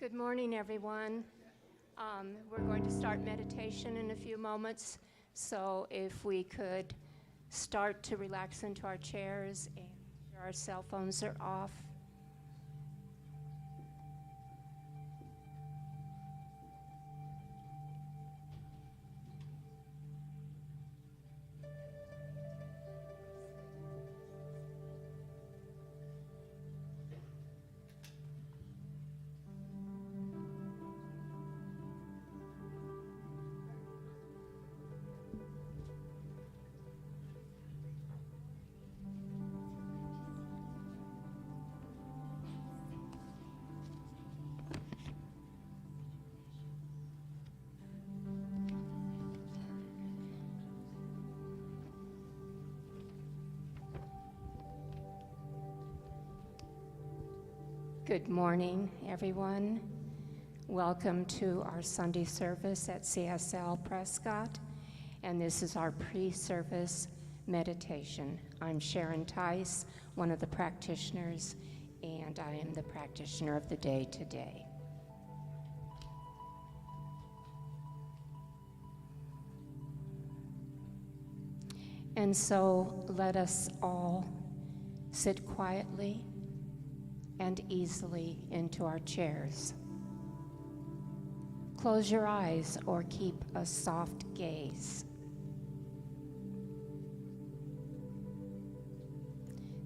Good morning, everyone. We're going to start meditation in a few moments, so if we could start to relax into our chairs and our cell phones are off. Good morning, everyone. Welcome to our Sunday service at CSL Prescott, and this is our pre-service meditation. I'm Sharon Tice, one of the practitioners, and I am the practitioner of the day today. And so let us all sit quietly and easily into our chairs. Close your eyes or keep a soft gaze.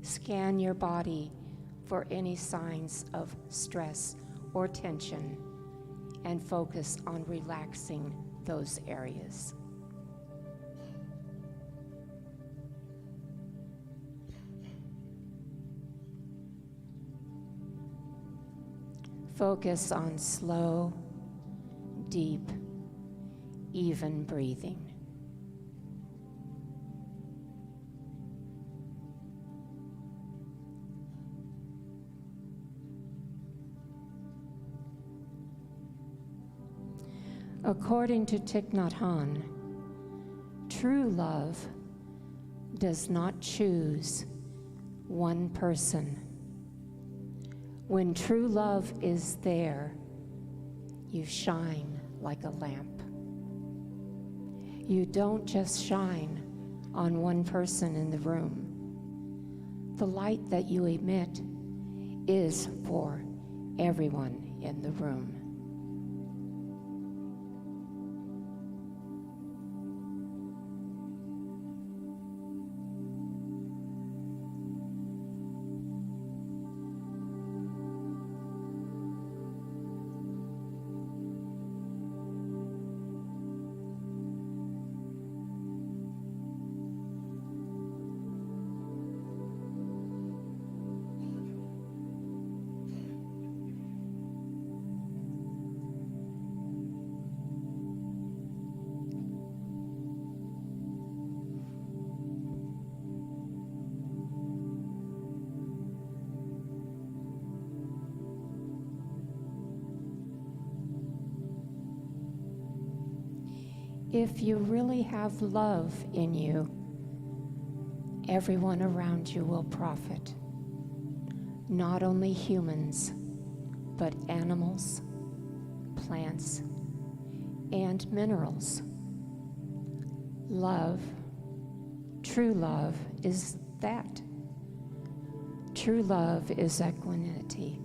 Scan your body for any signs of stress or tension and focus on relaxing those areas. Focus on slow, deep, even breathing. According to Thich Nhat Hanh, true love does not choose one person. When true love is there, you shine like a lamp. You don't just shine on one person in the room. The light that you emit is for everyone in the room. If you really have love in you, everyone around you will profit. Not only humans, but animals, plants, and minerals. Love, true love, is that. True love is equanimity.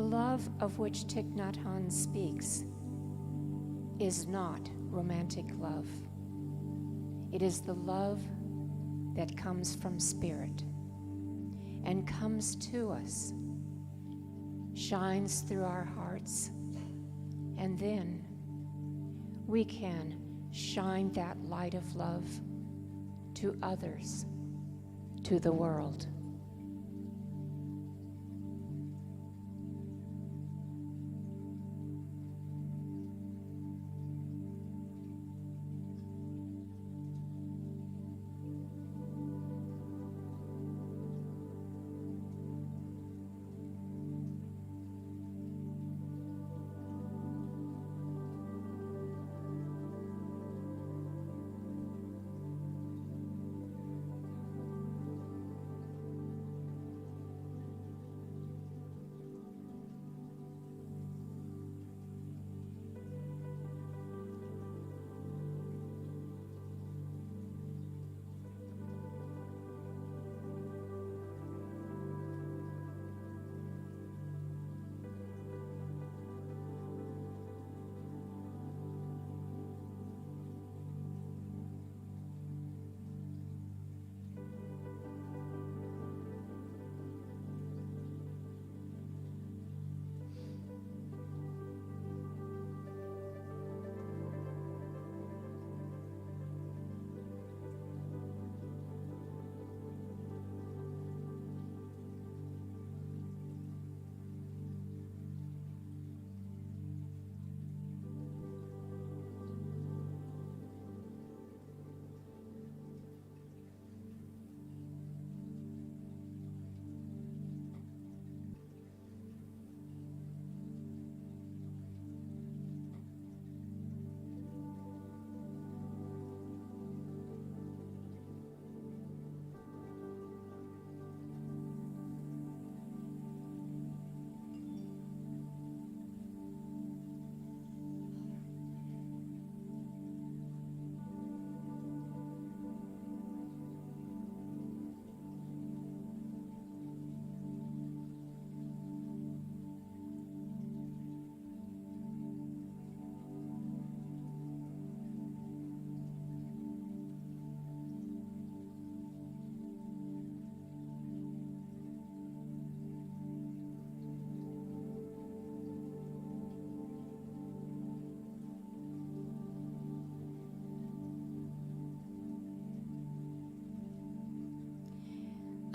love of which Thich Nhat Hanh speaks is not romantic love. It is the love that comes from spirit and comes to us, shines through our hearts, and then we can shine that light of love to others, to the world.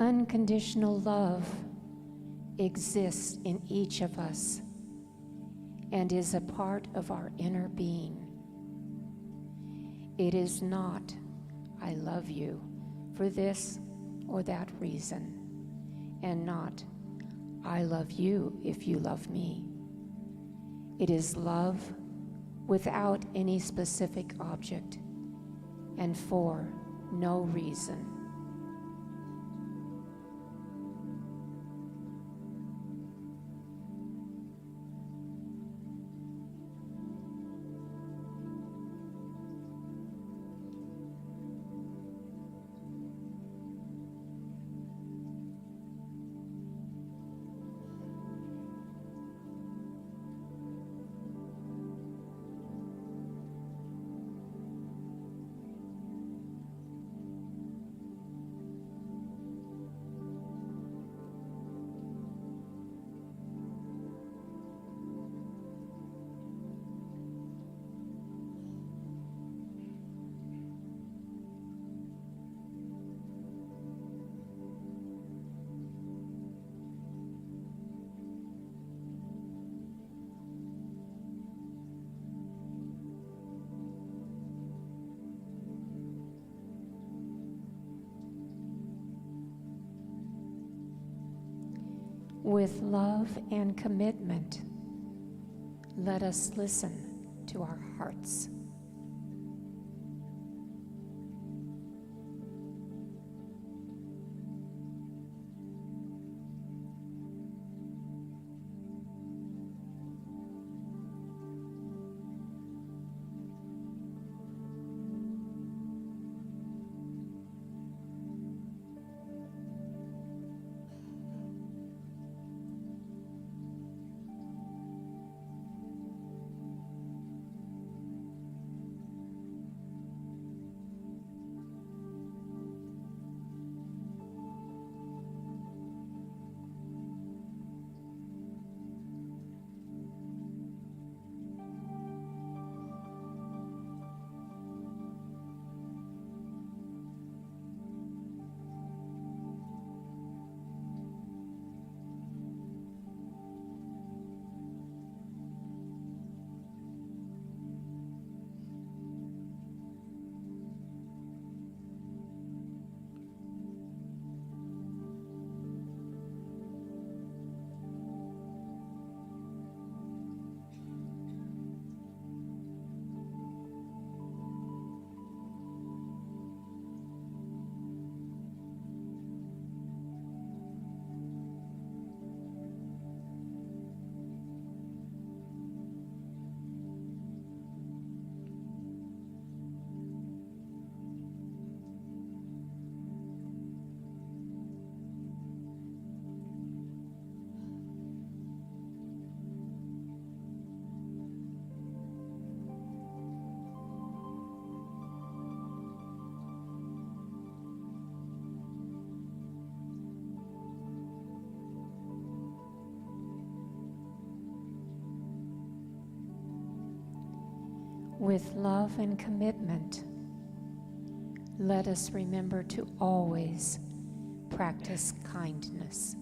Unconditional love exists in each of us and is a part of our inner being. It is not, I love you for this or that reason, and not, I love you if you love me. It is love without any specific object and for no reason. With love and commitment, let us listen to our hearts. With love and commitment, let us remember to always practice kindness.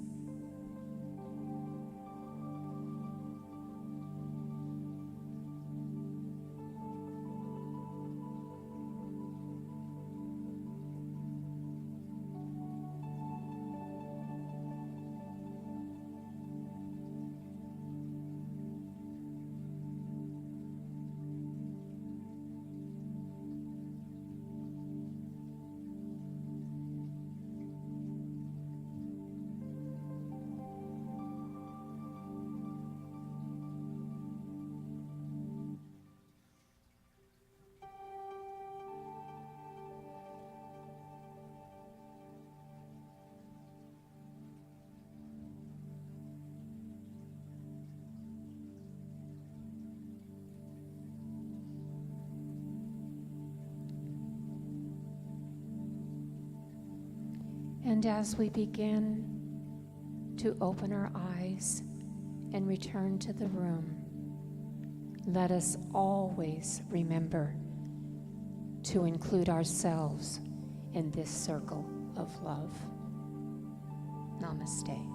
And as we begin to open our eyes and return to the room, let us always remember to include ourselves in this circle of love. Namaste.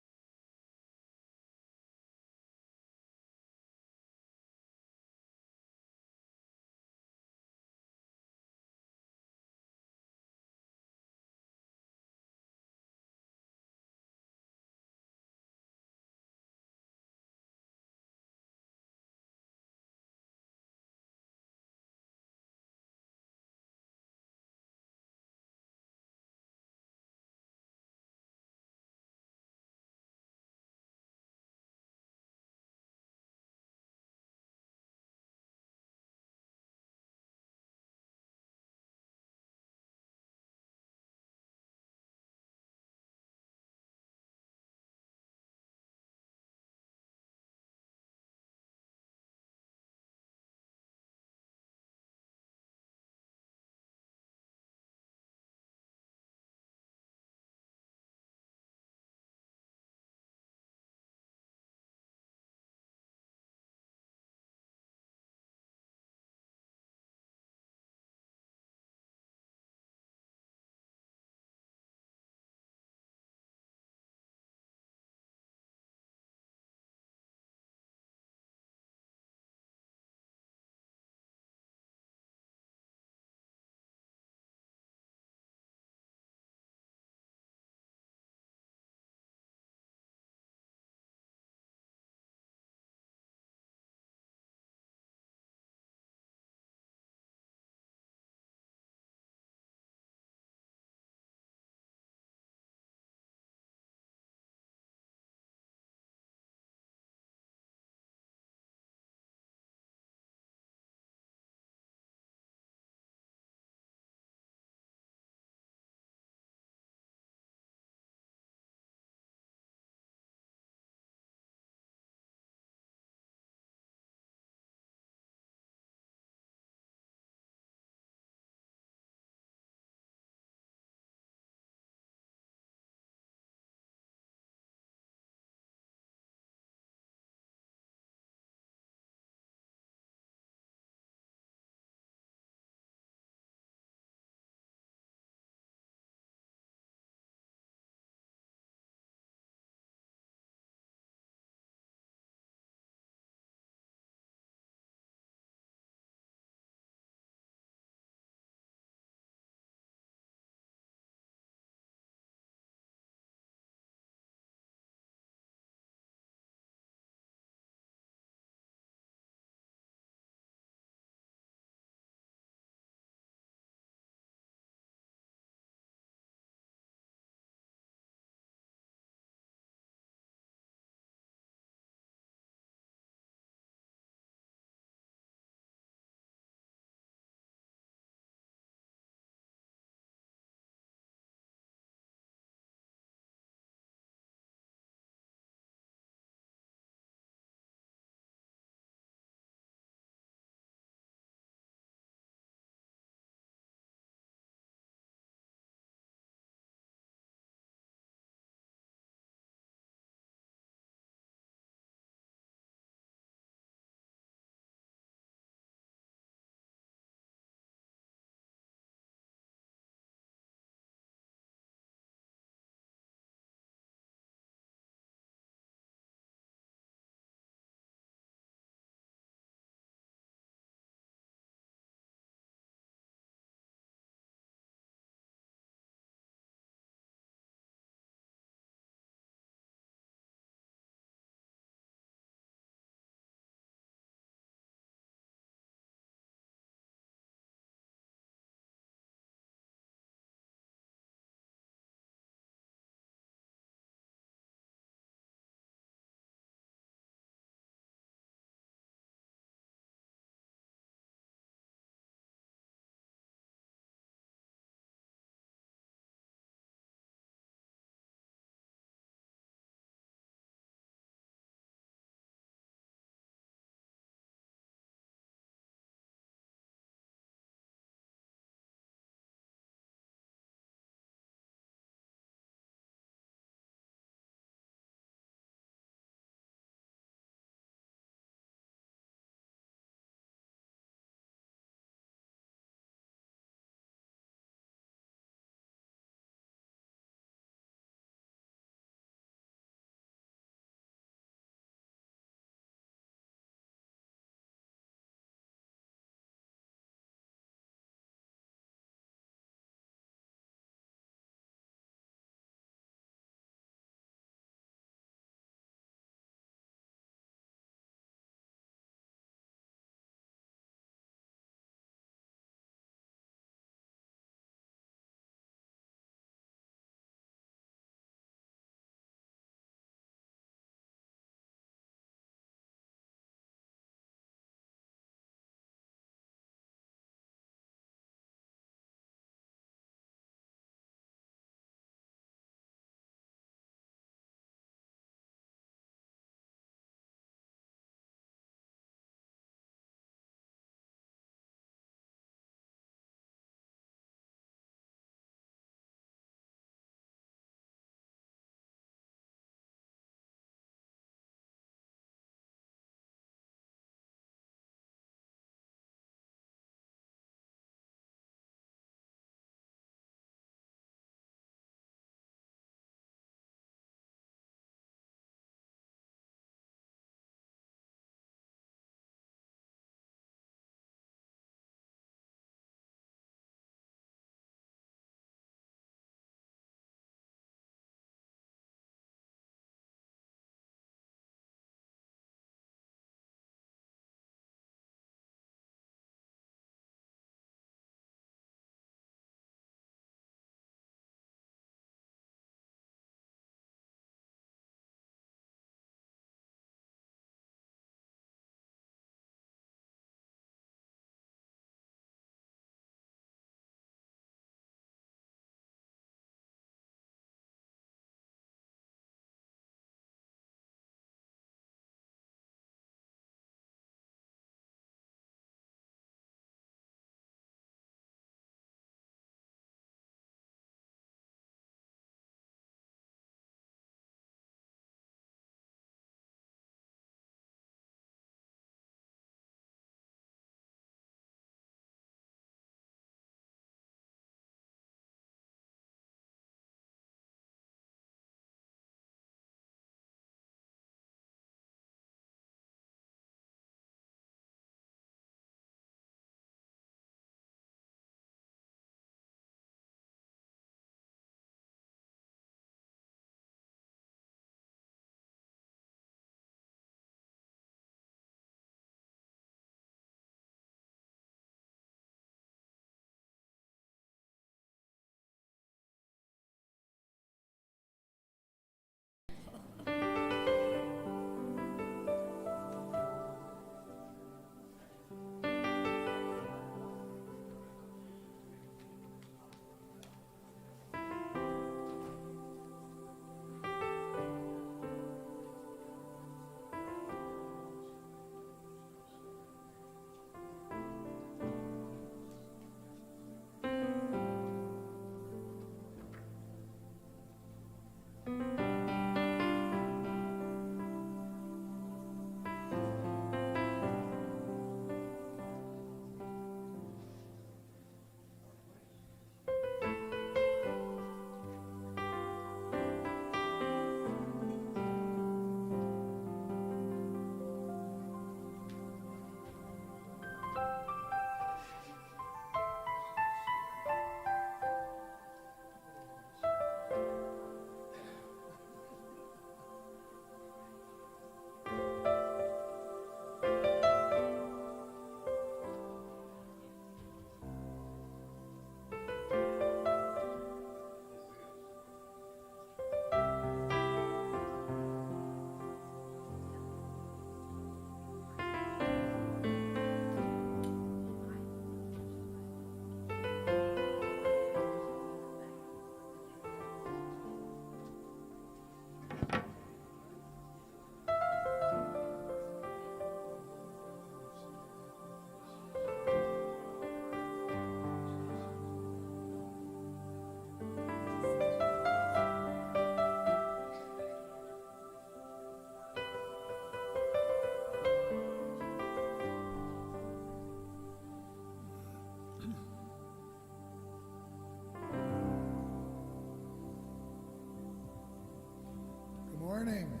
morning.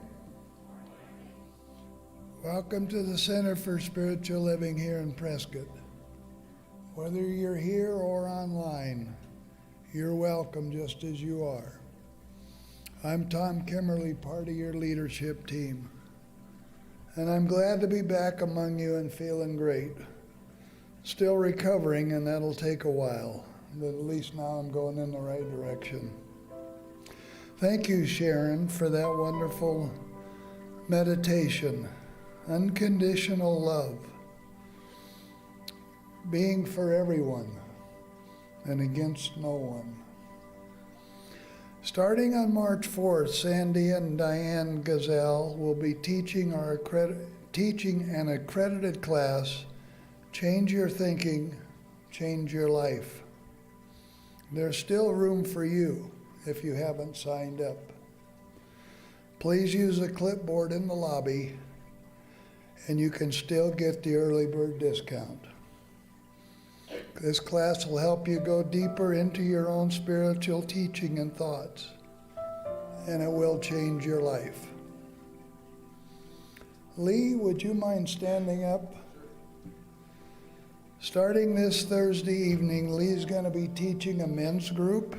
Welcome to the Center for Spiritual Living here in Prescott. Whether you're here or online, you're welcome just as you are. I'm Tom Kimmerly, part of your leadership team. And I'm glad to be back among you and feeling great. Still recovering, and that'll take a while, but at least now I'm going in the right direction. Thank you, Sharon, for that wonderful meditation. Unconditional love. Being for everyone and against no one. Starting on March 4th, Sandy and Diane Gazelle will be teaching an accredited class, Change Your Thinking, Change Your Life. There's still room for you if you haven't signed up. Please use a clipboard in the lobby, and you can still get the early bird discount. This class will help you go deeper into your own spiritual teaching and thoughts, and it will change your life. Lee, would you mind standing up? Starting this Thursday evening, Lee's going to be teaching a men's group.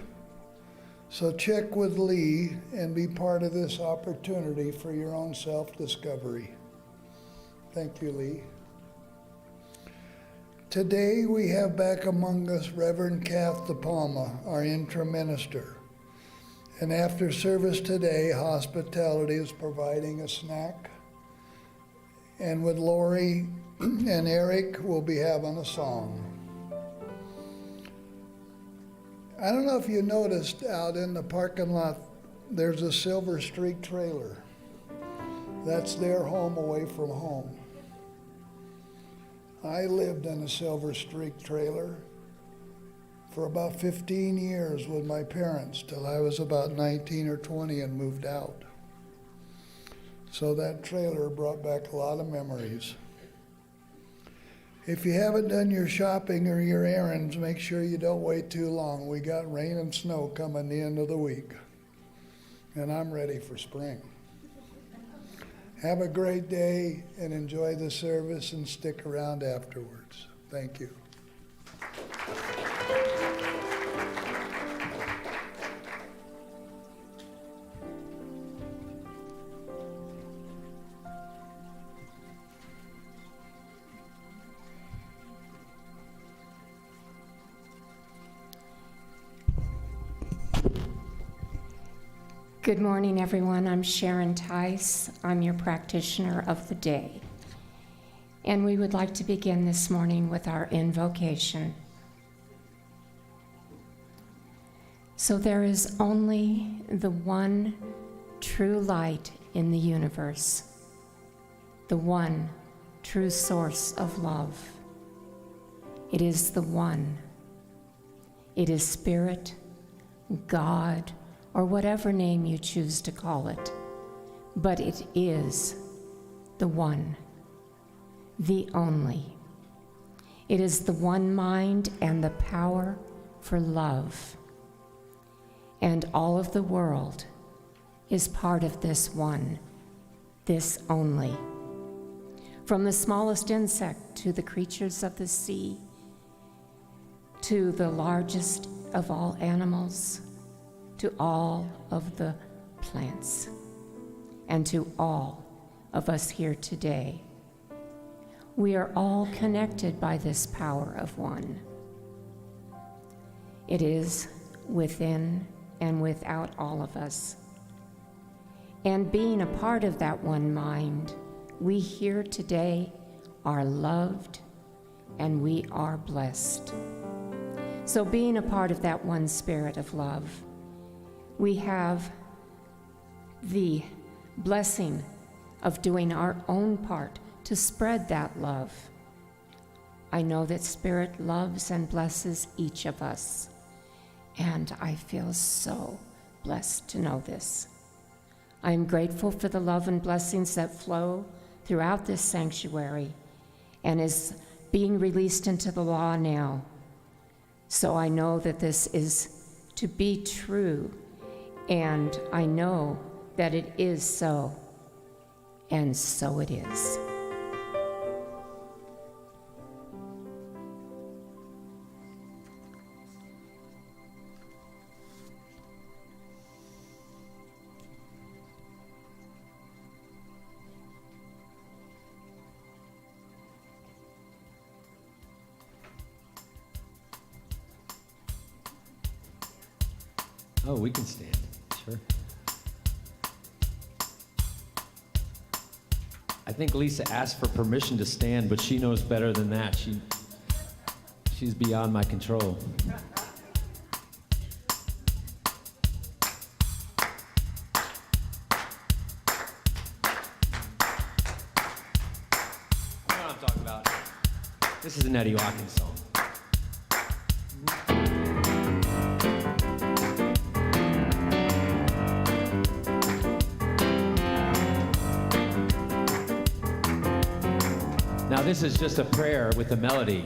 So check with Lee and be part of this opportunity for your own self-discovery. Thank you, Lee. Today we have back among us Reverend Kath De Palma, our interim minister. And after service today, hospitality is providing a snack. And with Lori and Eric, we'll be having a song. I don't know if you noticed out in the parking lot, there's a Silver Streak trailer. That's their home away from home. I lived in a Silver Streak trailer for about 15 years with my parents till I was about 19 or 20 and moved out. So that trailer brought back a lot of memories. If you haven't done your shopping or your errands, make sure you don't wait too long. We got rain and snow coming the end of the week, and I'm ready for spring. Have a great day and enjoy the service and stick around afterwards. Thank you. Good morning, everyone. I'm Sharon Tice. I'm your practitioner of the day. And we would like to begin this morning with our invocation. So there is only the one true light in the universe, the one true source of love. It is the one. It is Spirit, God, or whatever name you choose to call it, but it is the one, the only. It is the one mind and the power for love. And all of the world is part of this one, this only. From the smallest insect to the creatures of the sea, to the largest of all animals, to all of the plants, and to all of us here today. We are all connected by this power of one. It is within and without all of us. And being a part of that one mind, we here today are loved and we are blessed. So being a part of that one spirit of love, we have the blessing of doing our own part to spread that love. I know that Spirit loves and blesses each of us, and I feel so blessed to know this. I am grateful for the love and blessings that flow throughout this sanctuary and is being released into the law now. So I know that this is to be true, and I know that it is so, and so it is. Oh, we can stand. Sure. I think Lisa asked for permission to stand, but she knows better than that. She's beyond my control. You know what I'm talking about. This is an Eddie Watkins song. Now this is just a prayer with a melody.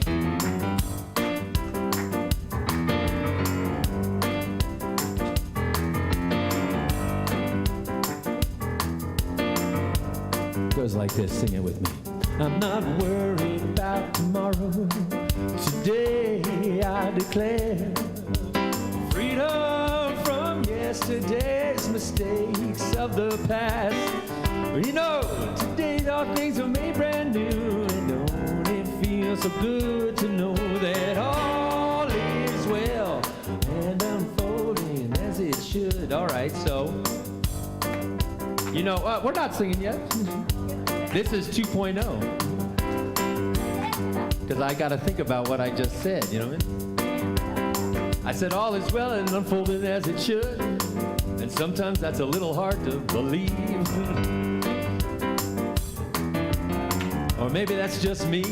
Goes like this, sing it with me. I'm not worried about tomorrow. Today I declare freedom from yesterday's mistakes of the past. You know, today all things are made brand new, and don't it feel so good to know that all is well and unfolding as it should. All right, so, you know, we're not singing yet. This is 2.0. Because I got to think about what I just said, you know what I mean? I said all is well and unfolding as it should, and sometimes that's a little hard to believe. Or maybe that's just me.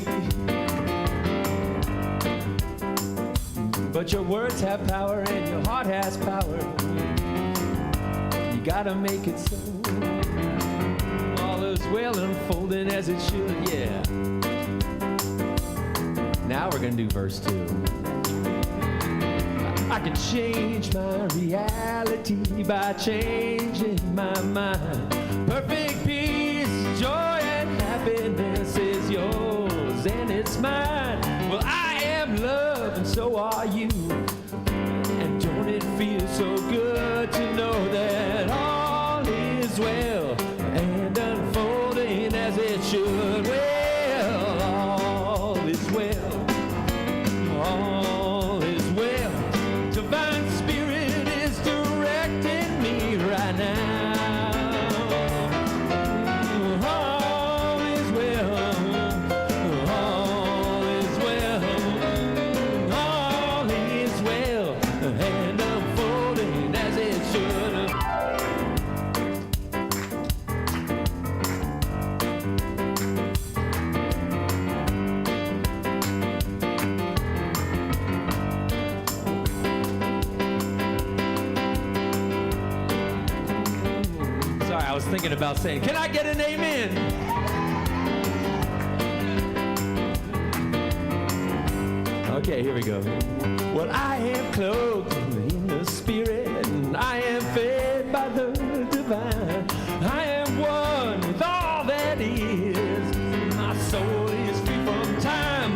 But your words have power and your heart has power. You gotta make it so. All is well unfolding as it should, yeah. Now we're gonna do verse 2. I can change my reality by changing my mind. Perfect peace, joy, and happiness is yours and it's mine. Well, I am love and so are you. And don't it feel so good to know that all is well and unfolding as it should. Well, all is well. All is well. Divine Spirit is directing me right now. All is well. All is well. All is well and unfolding as it should. Sorry, I was thinking about saying, can I get an amen? Okay, here we go. Well, I am clothed in the Spirit, and I am fed by the divine. I am one with all that is. My soul is free from time.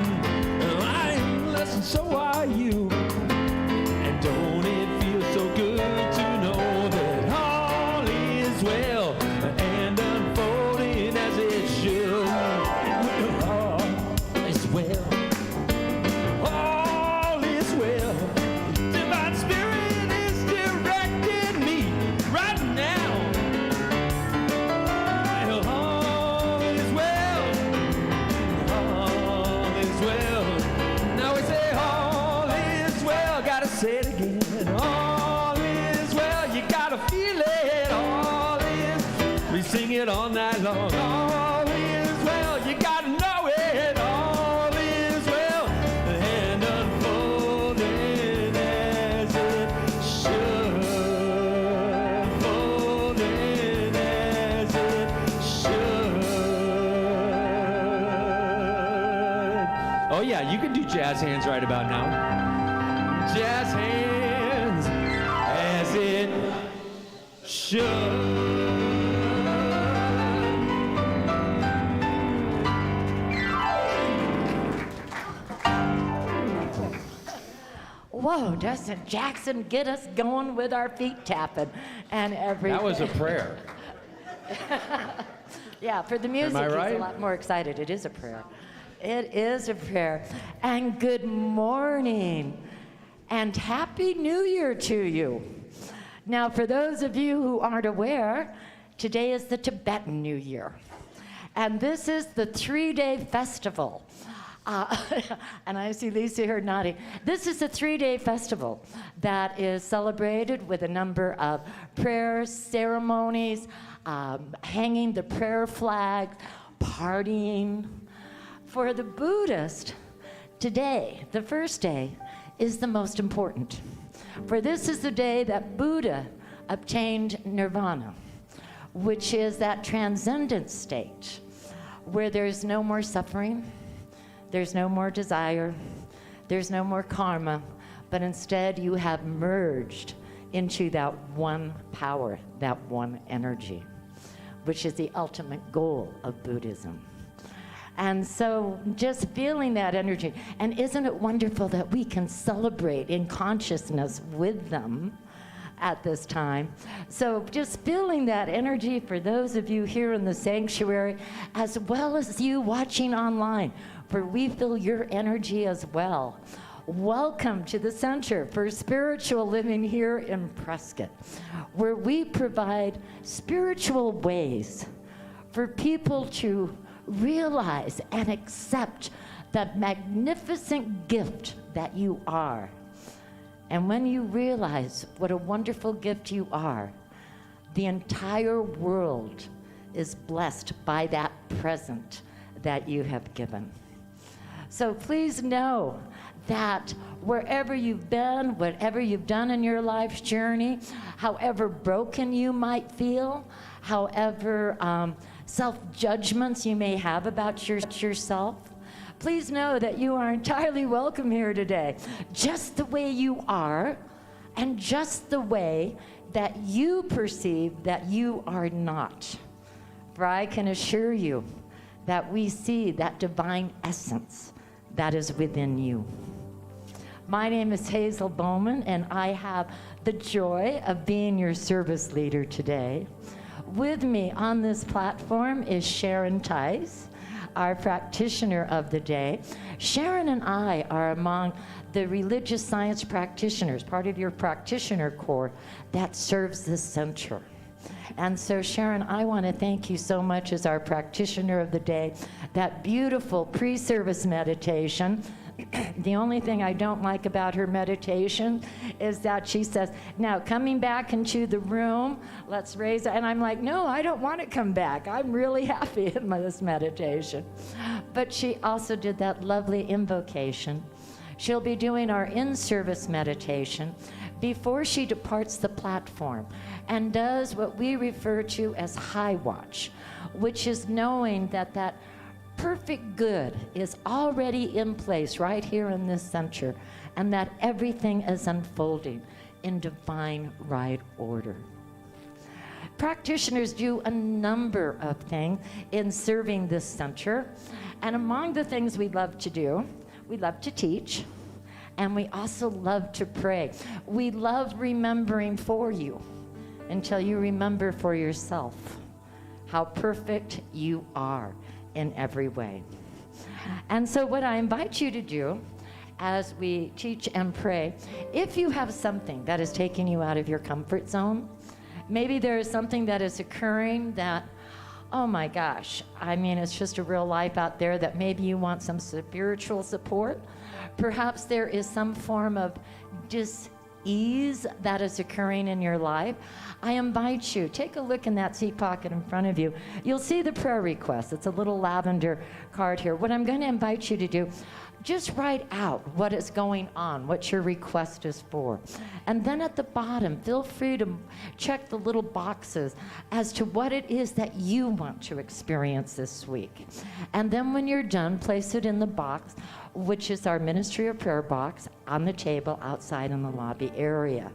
I am blessed, and so are you. And don't it feel so good to know that all is well and unfolding as it should? All is well. All is well. Divine Spirit is directing me right now. Well, all is well. All is well. Now we say all is well. Gotta say it again. All is well. You gotta feel it. All is. We sing it all night long. All is well. You gotta know it. All is well and unfolding as it should. Unfolding as it should. Oh yeah, you can do jazz hands right about now. Jazz hands as it should. Whoa, doesn't Jackson get us going with our feet tapping and everything? That was a prayer. Yeah, for the music, Am I right? he's a lot more excited. It is a prayer. It is a prayer. And good morning and Happy New Year to you. Now, for those of you who aren't aware, today is the Tibetan New Year. And this is the 3-day festival. And I see Lisa here nodding. This is a 3-day festival that is celebrated with a number of prayers, ceremonies, hanging the prayer flag, partying. For the Buddhist, today, the first day, is the most important. For this is the day that Buddha obtained nirvana, which is that transcendent state where there's no more suffering, there's no more desire, there's no more karma, but instead you have merged into that one power, that one energy, which is the ultimate goal of Buddhism. And so just feeling that energy, and isn't it wonderful that we can celebrate in consciousness with them at this time? So just feeling that energy for those of you here in the sanctuary, as well as you watching online, for we feel your energy as well. Welcome to the Center for Spiritual Living here in Prescott, where we provide spiritual ways for people to realize and accept the magnificent gift that you are. And when you realize what a wonderful gift you are, the entire world is blessed by that present that you have given. So please know that wherever you've been, whatever you've done in your life's journey, however broken you might feel, however self-judgments you may have about yourself, please know that you are entirely welcome here today, just the way you are, and just the way that you perceive that you are not. For I can assure you that we see that divine essence that is within you. My name is Hazel Bowman, and I have the joy of being your service leader today. With me on this platform is Sharon Tice, our practitioner of the day. Sharon and I are among the religious science practitioners, part of your practitioner corps that serves this center. And so Sharon, I want to thank you so much as our practitioner of the day. That beautiful pre-service meditation. The only thing I don't like about her meditation is that she says, now coming back into the room, let's raise it. And I'm like, no, I don't want to come back. I'm really happy in this meditation. But she also did that lovely invocation. She'll be doing our in-service meditation before she departs the platform and does what we refer to as high watch, which is knowing that that perfect good is already in place right here in this center, and that everything is unfolding in divine right order. Practitioners do a number of things in serving this center, and among the things we love to do, we love to teach, and we also love to pray. We love remembering for you until you remember for yourself how perfect you are in every way. And so what I invite you to do as we teach and pray, if you have something that is taking you out of your comfort zone, maybe there is something that is occurring that, oh my gosh, I mean, it's just a real life out there that maybe you want some spiritual support. Perhaps there is some form of dis-ease that is occurring in your life. I invite you, take a look in that seat pocket in front of you. You'll see the prayer request. It's a little lavender card here. What I'm going to invite you to do, just write out what is going on, what your request is for. And then at the bottom, feel free to check the little boxes as to what it is that you want to experience this week. And then when you're done, place it in the box, which is our Ministry of Prayer box on the table outside in the lobby area.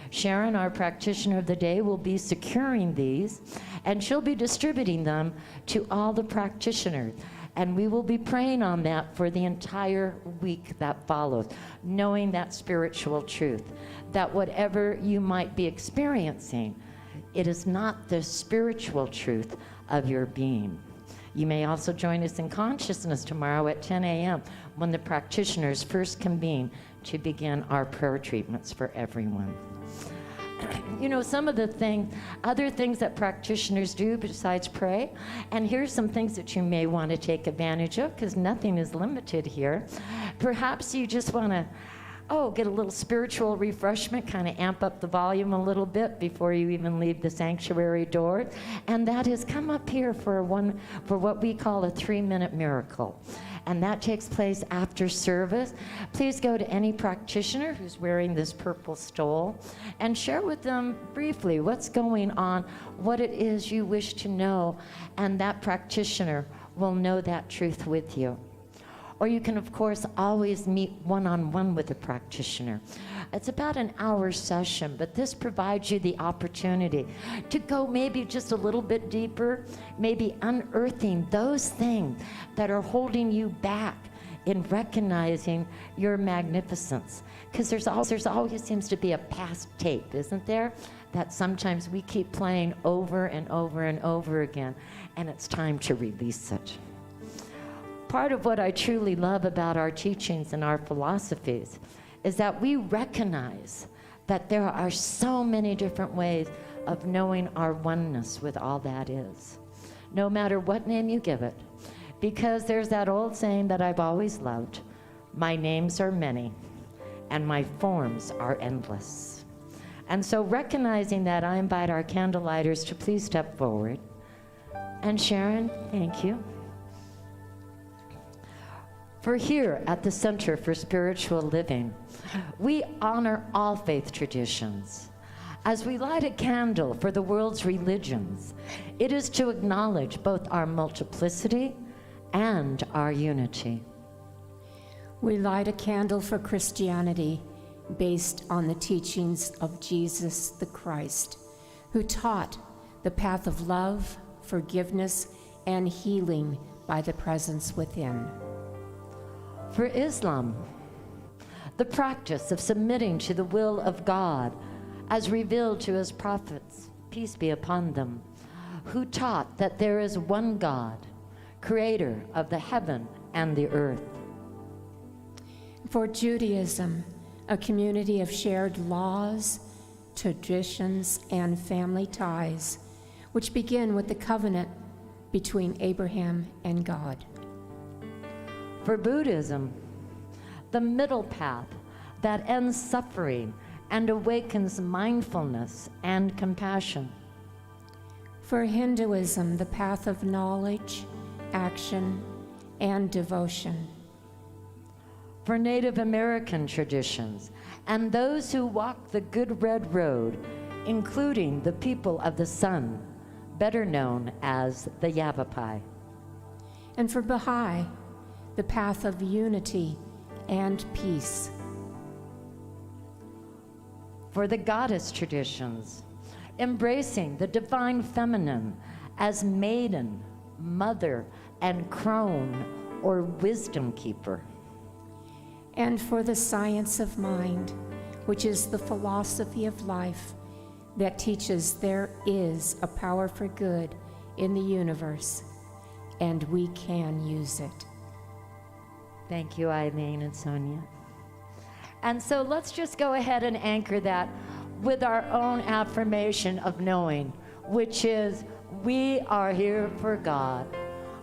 Sharon, our practitioner of the day, will be securing these, and she'll be distributing them to all the practitioners. And we will be praying on that for the entire week that follows, knowing that spiritual truth, that whatever you might be experiencing, it is not the spiritual truth of your being. You may also join us in consciousness tomorrow at 10 a.m. when the practitioners first convene to begin our prayer treatments for everyone. You know, some of the other things that practitioners do besides pray, and here's some things that you may want to take advantage of, because nothing is limited here. Perhaps you just want to get a little spiritual refreshment, kind of amp up the volume a little bit before you even leave the sanctuary door. And that is come up here for what we call a 3-minute miracle. And that takes place after service. Please go to any practitioner who's wearing this purple stole and share with them briefly what's going on, what it is you wish to know, and that practitioner will know that truth with you. Or you can, of course, always meet one-on-one with a practitioner. It's about an hour session, but this provides you the opportunity to go maybe just a little bit deeper, maybe unearthing those things that are holding you back in recognizing your magnificence. Because there's always seems to be a past tape, isn't there? That sometimes we keep playing over and over and over again, and it's time to release it. Part of what I truly love about our teachings and our philosophies is that we recognize that there are so many different ways of knowing our oneness with all that is, no matter what name you give it. Because there's that old saying that I've always loved, my names are many, and my forms are endless. And so recognizing that, I invite our candlelighters to please step forward. And Sharon, thank you. For here at the Center for Spiritual Living, we honor all faith traditions. As we light a candle for the world's religions, it is to acknowledge both our multiplicity and our unity. We light a candle for Christianity based on the teachings of Jesus the Christ, who taught the path of love, forgiveness, and healing by the presence within. For Islam, the practice of submitting to the will of God as revealed to his prophets, peace be upon them, who taught that there is one God, creator of the heaven and the earth. For Judaism, a community of shared laws, traditions, and family ties, which begin with the covenant between Abraham and God. For Buddhism, the middle path that ends suffering and awakens mindfulness and compassion. For Hinduism, the path of knowledge, action, and devotion. For Native American traditions and those who walk the Good Red Road, including the people of the sun, better known as the Yavapai. And for Baha'i, the path of unity and peace. For the goddess traditions, embracing the divine feminine as maiden, mother, and crone, or wisdom keeper. And for the science of mind, which is the philosophy of life that teaches there is a power for good in the universe, and we can use it. Thank you, Eileen and Sonia. And so let's just go ahead and anchor that with our own affirmation of knowing, which is, we are here for God.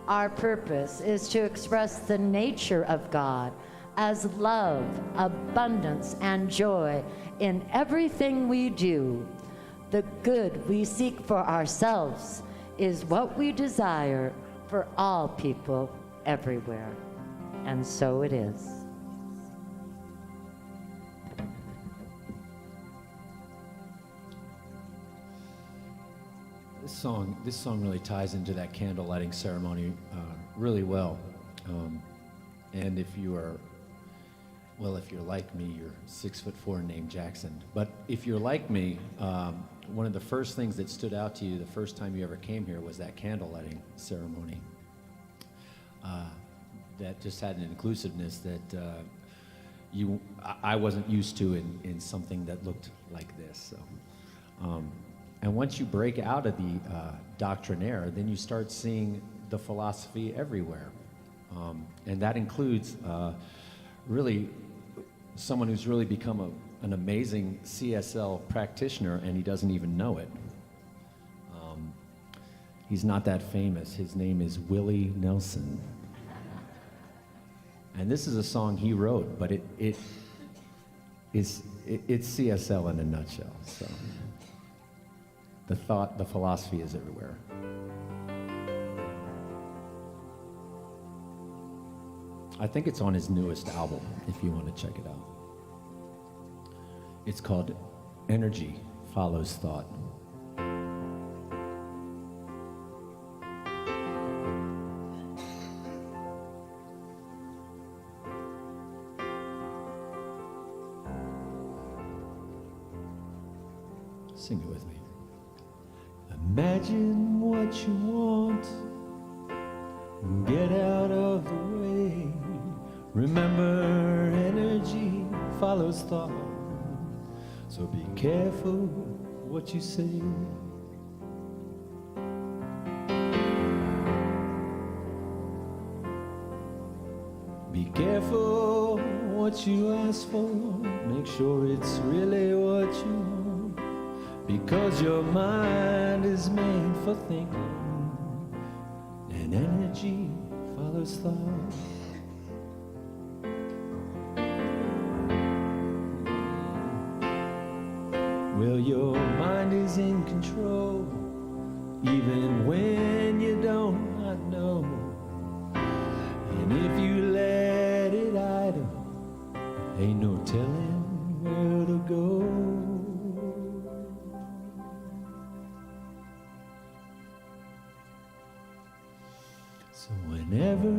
Our purpose is to express the nature of God as love, abundance, and joy in everything we do. The good we seek for ourselves is what we desire for all people everywhere. And so it is. This song really ties into that candle lighting ceremony really well. And if you're like me, you're 6'4" named Jackson. But if you're like me, one of the first things that stood out to you the first time you ever came here was that candle lighting ceremony. that just had an inclusiveness that I wasn't used to in something that looked like this. So, and once you break out of the doctrinaire, then you start seeing the philosophy everywhere, and that includes really someone who's really become an amazing CSL practitioner, and he doesn't even know it. He's not that famous. His name is Willie Nelson. And this is a song he wrote, but it's CSL in a nutshell. So the philosophy is everywhere. I think it's on his newest album, if you want to check it out. It's called Energy Follows Thought. Sing it with me. Imagine what you want, get out of the way. Remember, energy follows thought, so be careful what you say. Be careful what you ask for, make sure it's really what you want, because your mind is made for thinking, and energy follows thought. Well, your mind is in control, even when you don't not know. And if you let it idle, ain't no telling where to go. So whenever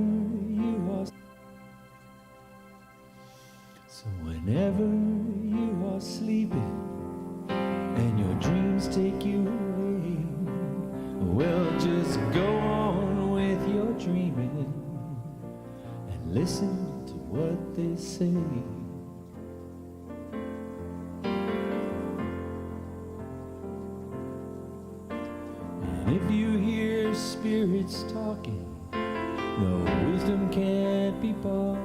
you are sleeping and your dreams take you away, well, just go on with your dreaming and listen to what they say. And if you hear spirits talking, no wisdom can't be bought.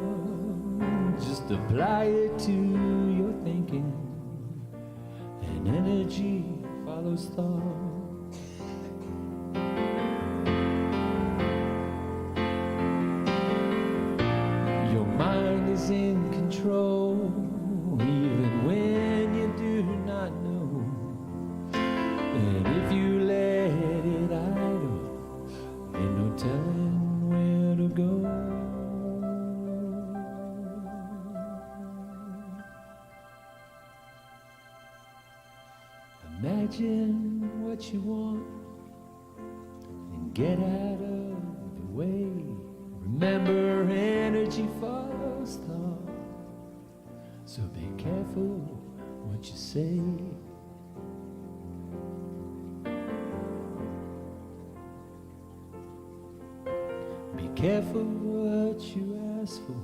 Just apply it to your thinking, and energy follows thought. Your mind is in control, even when you do not know. And if you let it idle, ain't no telling where to go. Imagine what you want and get out of the way. Remember, energy follows thought, so be careful what you say. Be careful what you ask for,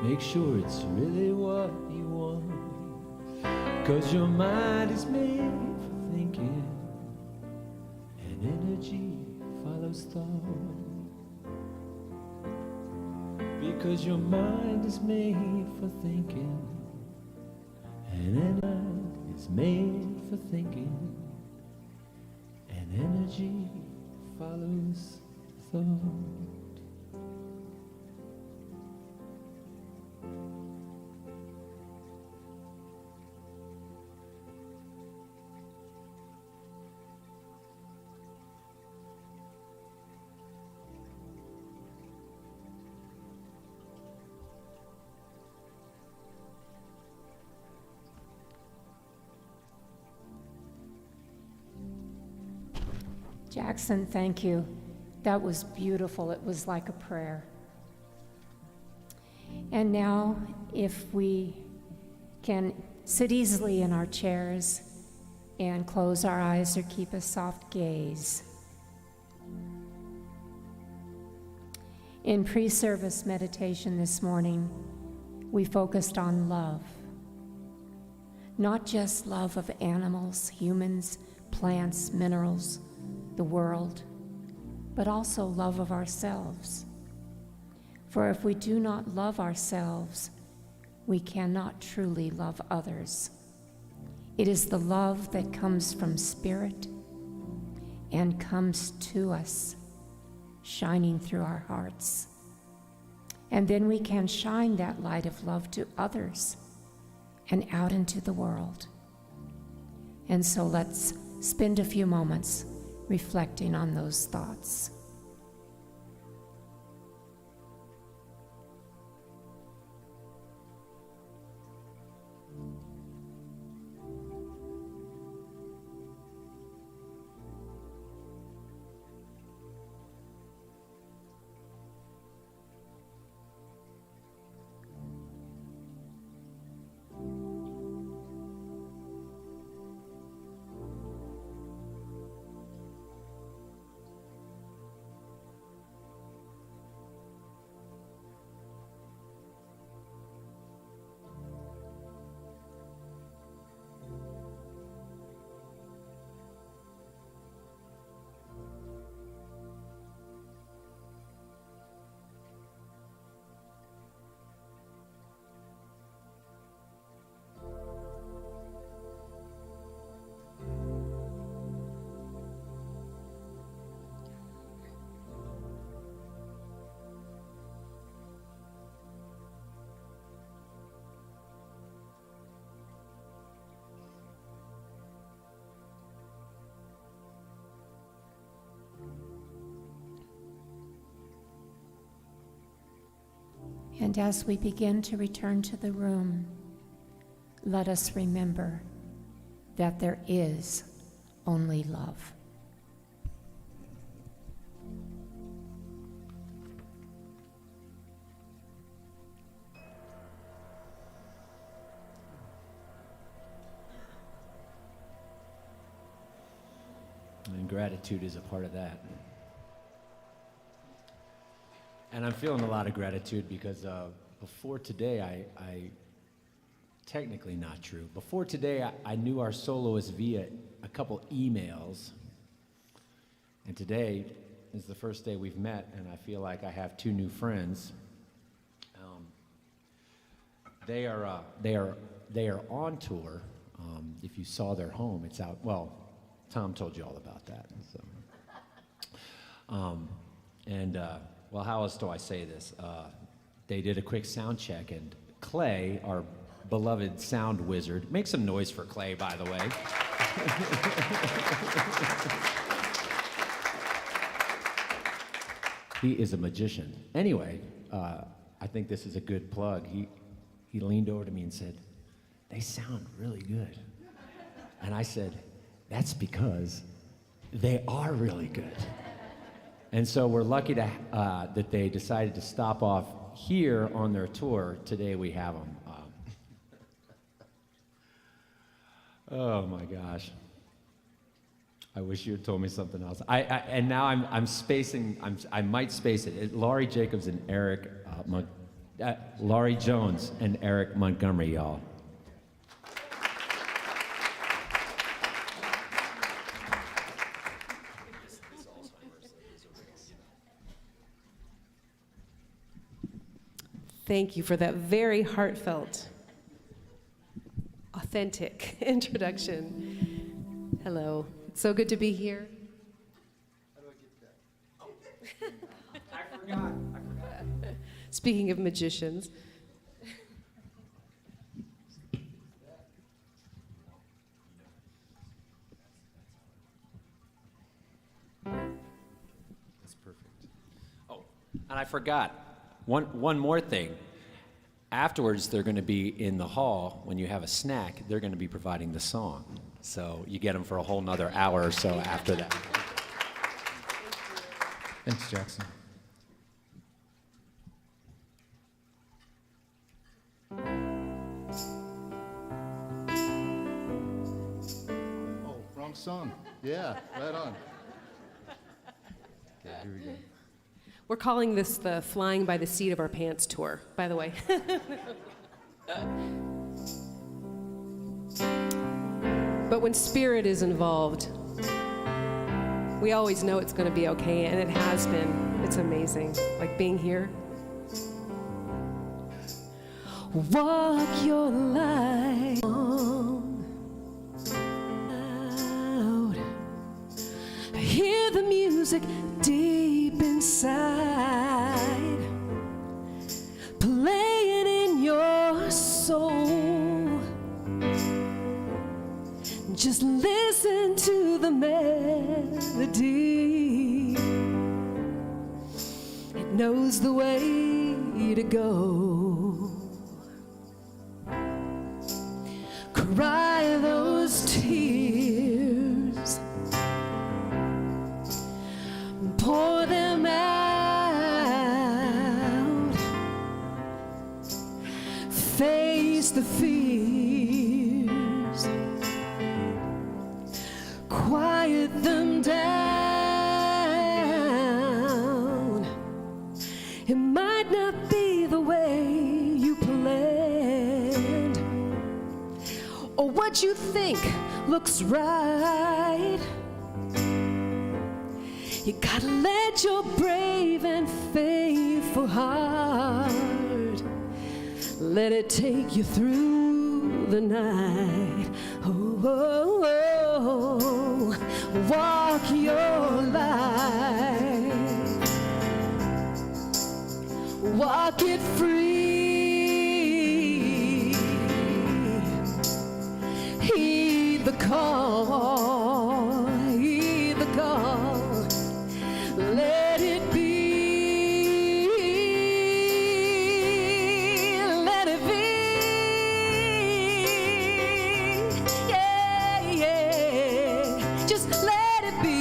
make sure it's really what you want, 'cause your mind is made for thinking, and energy follows thought. Because your mind is made for thinking, and mind is made for thinking, and energy follows thought. Jackson, thank you. That was beautiful. It was like a prayer. And now, if we can sit easily in our chairs and close our eyes or keep a soft gaze. In pre-service meditation this morning, we focused on love. Not just love of animals, humans, plants, minerals, the world, but also love of ourselves. For if we do not love ourselves, we cannot truly love others. It is the love that comes from spirit and comes to us, shining through our hearts. And then we can shine that light of love to others and out into the world. And so let's spend a few moments reflecting on those thoughts. And as we begin to return to the room, let us remember that there is only love. And gratitude is a part of that. And I'm feeling a lot of gratitude because before today, I technically not true. Before today, I knew our soloist via a couple emails. And today is the first day we've met, and I feel like I have two new friends. They are on tour. If you saw their home, it's out. Well, Tom told you all about that. So, well, how else do I say this? They did a quick sound check, and Clay, our beloved sound wizard, make some noise for Clay, by the way. He is a magician. Anyway, I think this is a good plug. He leaned over to me and said, "They sound really good." And I said, "That's because they are really good." And so we're lucky to, that they decided to stop off here on their tour. Today we have them. Oh my gosh. I wish you had told me something else. And now I'm spacing, I might space it. Laurie Jacobs and Eric, Laurie Jones and Eric Montgomery, y'all. Thank you for that very heartfelt, authentic introduction. Hello. It's so good to be here. How do I get that? Oh. I forgot. Speaking of magicians. That's perfect. Oh, and I forgot. One more thing. Afterwards, they're going to be in the hall. When you have a snack, they're going to be providing the song. So you get them for a whole nother hour or so after that. Thanks, Jackson. Oh, wrong song. Yeah, right on. Okay, here we go. We're calling this the Flying by the Seat of Our Pants tour, by the way. But when spirit is involved, we always know it's going to be okay, and it has been. It's amazing, like being here. Walk your life out. Hear the music deep inside, playing in your soul. Just listen to the melody. It knows the way to go. Cry those tears, pour them out. Face the fears, quiet them down. It might not be the way you planned, or what you think looks right. You gotta let your brave and faithful heart, let it take you through the night. Oh, oh, oh. Walk your life, walk it free. Heed the call, heed the call. Let it be, let it be. Yeah, yeah, just let it be.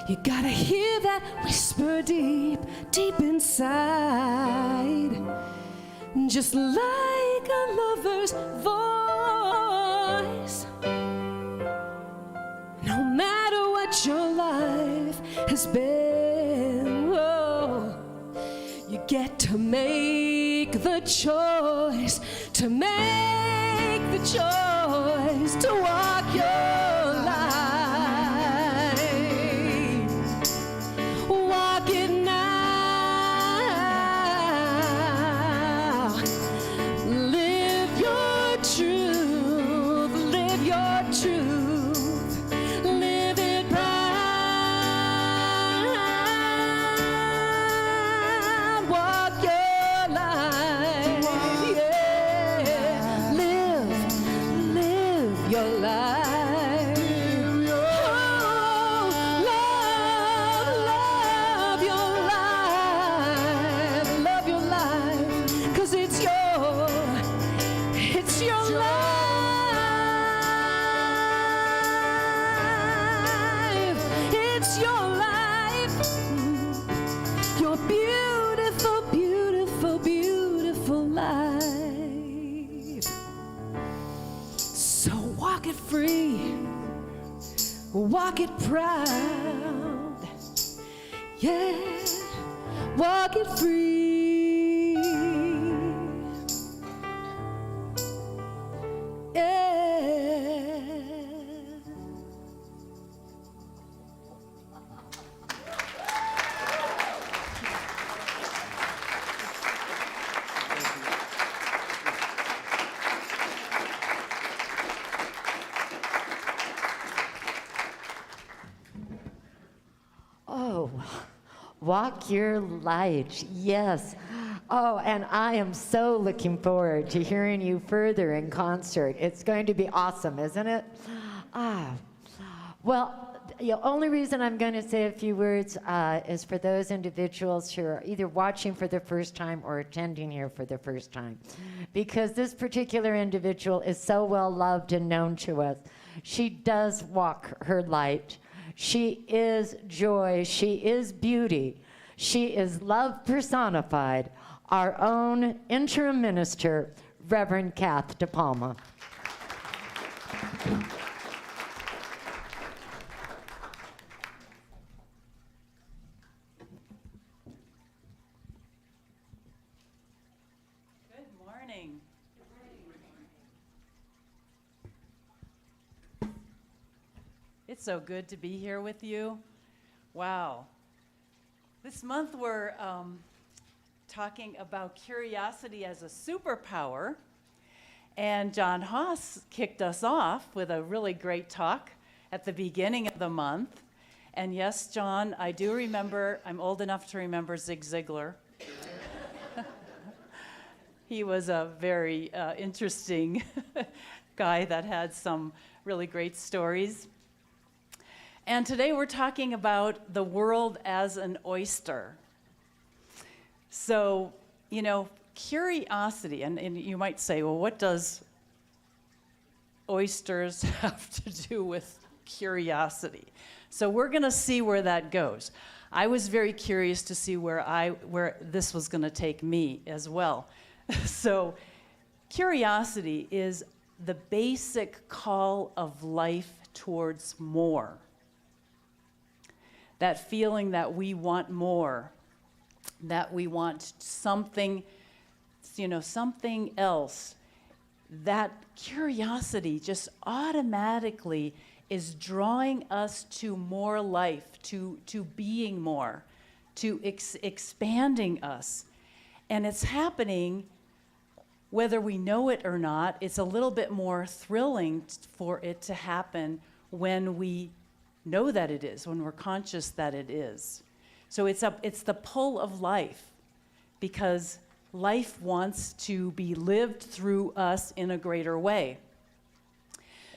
You gotta hear that whisper deep, deep inside, just like a lover's voice. No matter what your life has been, oh, you get to make the choice, to make the choice to walk your life. Walk it now. Live your truth, live your truth. Live it proud. Walk your life. Yeah. Live your life. Oh, love your life. Love your life. 'Cause it's your life. It's your life. Your beautiful, beautiful, beautiful life. So walk it free, walk it proud. Yeah, walk it free. Yeah. Oh, walk your light. Yes. Oh, and I am so looking forward to hearing you further in concert. It's going to be awesome, isn't it? Well, the only reason I'm going to say a few words is for those individuals who are either watching for the first time or attending here for the first time. Because this particular individual is so well loved and known to us. She does walk her light. She is joy. She is beauty. She is love personified. Our own interim minister, Reverend Kath De Palma. It's so good to be here with you. Wow. This month we're talking about curiosity as a superpower. And John Haas kicked us off with a really great talk at the beginning of the month. And yes, John, I do remember, I'm old enough to remember Zig Ziglar. He was a very interesting guy that had some really great stories. And today we're talking about the world as an oyster. So, you know, curiosity, and you might say, well, what does oysters have to do with curiosity? So we're going to see where that goes. I was very curious to see where this was going to take me as well. So curiosity is the basic call of life towards more. That feeling that we want more, that we want something, something else. That curiosity just automatically is drawing us to more life, to being more, to expanding us. And it's happening whether we know it or not. It's a little bit more thrilling for it to happen when we know that it is, when we're conscious that it is. So it's the pull of life, because life wants to be lived through us in a greater way.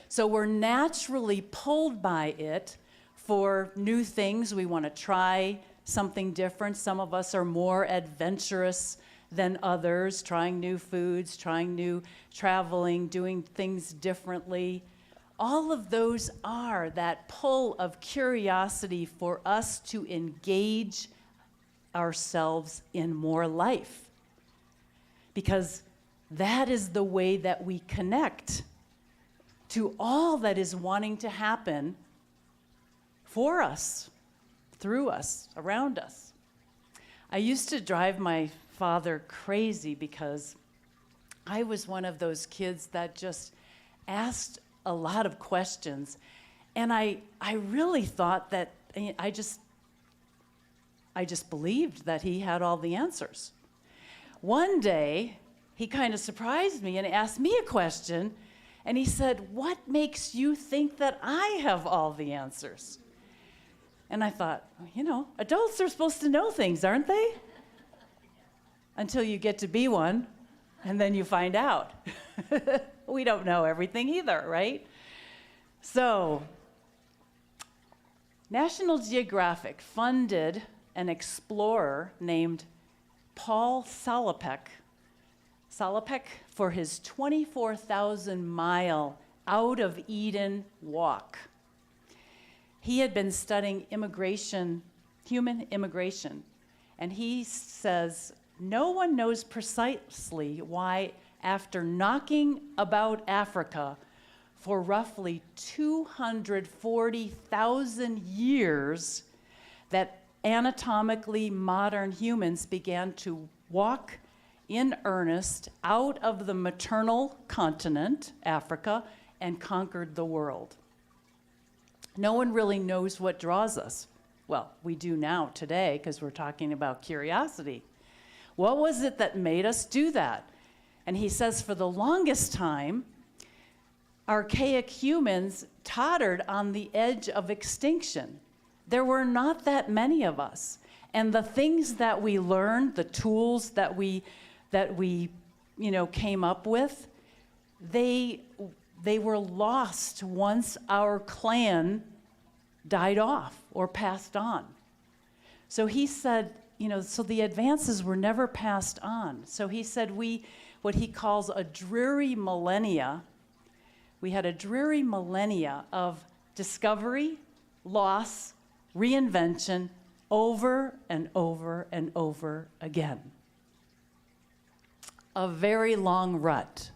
So we're naturally pulled by it for new things. We want to try something different. Some of us are more adventurous than others, trying new foods, traveling, doing things differently. All of those are that pull of curiosity for us to engage ourselves in more life. Because that is the way that we connect to all that is wanting to happen for us, through us, around us. I used to drive my father crazy because I was one of those kids that just asked a lot of questions, and I really thought that I just believed that he had all the answers. One day, he kind of surprised me and asked me a question, and he said, "What makes you think that I have all the answers?" And I thought, adults are supposed to know things, aren't they? Until you get to be one, and then you find out. We don't know everything either, right? So, National Geographic funded an explorer named Paul Salopek for his 24,000-mile out of Eden walk. He had been studying human immigration, and he says, no one knows precisely why, after knocking about Africa for roughly 240,000 years, that anatomically modern humans began to walk in earnest out of the maternal continent, Africa, and conquered the world. No one really knows what draws us. Well, we do now today, because we're talking about curiosity. What was it that made us do that? And he says, for the longest time, archaic humans tottered on the edge of extinction. There were not that many of us. And the things that we learned, the tools that we came up with, they were lost once our clan died off or passed on. So he said, so the advances were never passed on. So he said what he calls a dreary millennia. We had a dreary millennia of discovery, loss, reinvention, over and over and over again. A very long rut.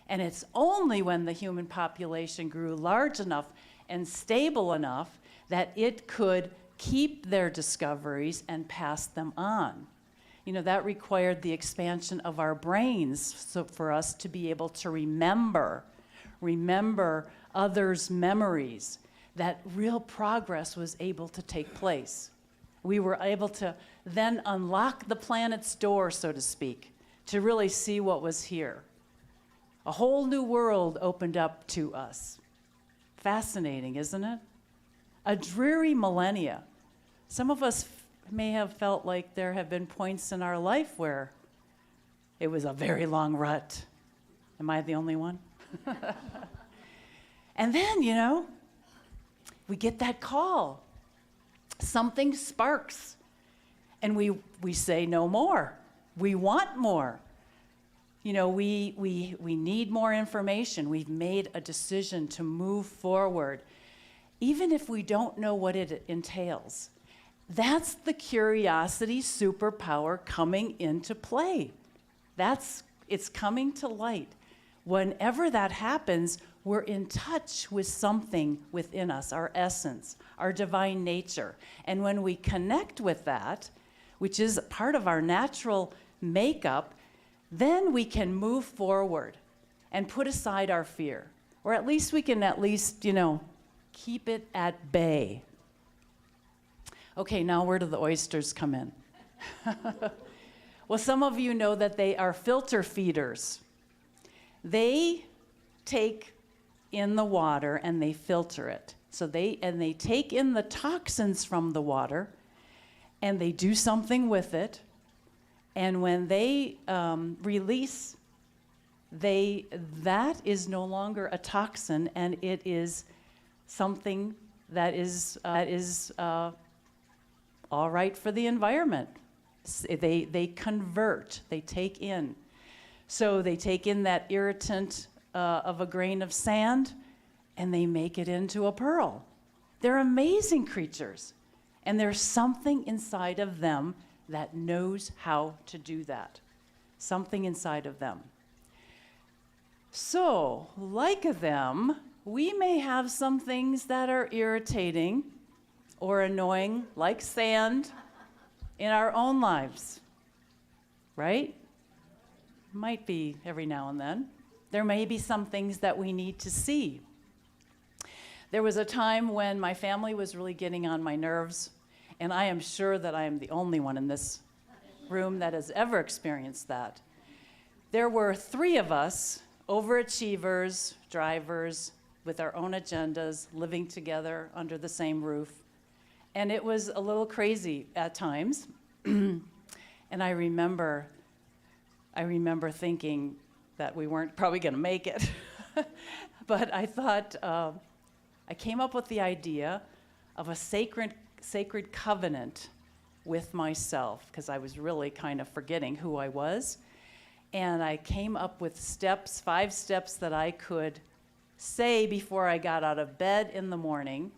And it's only when the human population grew large enough and stable enough that it could keep their discoveries and pass them on. That required the expansion of our brains, so for us to be able to remember others' memories, that real progress was able to take place. We were able to then unlock the planet's door, so to speak, to really see what was here. A whole new world opened up to us. Fascinating, isn't it? A dreary millennia. Some of us may have felt like there have been points in our life where it was a very long rut. Am I the only one? And then, we get that call. Something sparks. And we say no more. We want more. We need more information. We've made a decision to move forward, even if we don't know what it entails. That's the curiosity superpower coming into play. It's coming to light. Whenever that happens, we're in touch with something within us, our essence, our divine nature. And when we connect with that, which is part of our natural makeup, then we can move forward and put aside our fear. Or at least we can keep it at bay. Okay, now where do the oysters come in? Well, some of you know that they are filter feeders. They take in the water and they filter it. So they take in the toxins from the water and they do something with it. And when they release, that is no longer a toxin, and it is something that is all right for the environment. They convert, they take in. So they take in that irritant of a grain of sand, and they make it into a pearl. They're amazing creatures, and there's something inside of them that knows how to do that. Something inside of them. So, like them, we may have some things that are irritating or annoying, like sand, in our own lives, right? Might be every now and then. There may be some things that we need to see. There was a time when my family was really getting on my nerves, and I am sure that I am the only one in this room that has ever experienced that. There were 3 of us, overachievers, drivers, with our own agendas, living together under the same roof. And it was a little crazy at times. And I remember thinking that we weren't probably going to make it. But I thought, I came up with the idea of a sacred covenant with myself, because I was really kind of forgetting who I was. And I came up with 5 steps that I could say before I got out of bed in the morning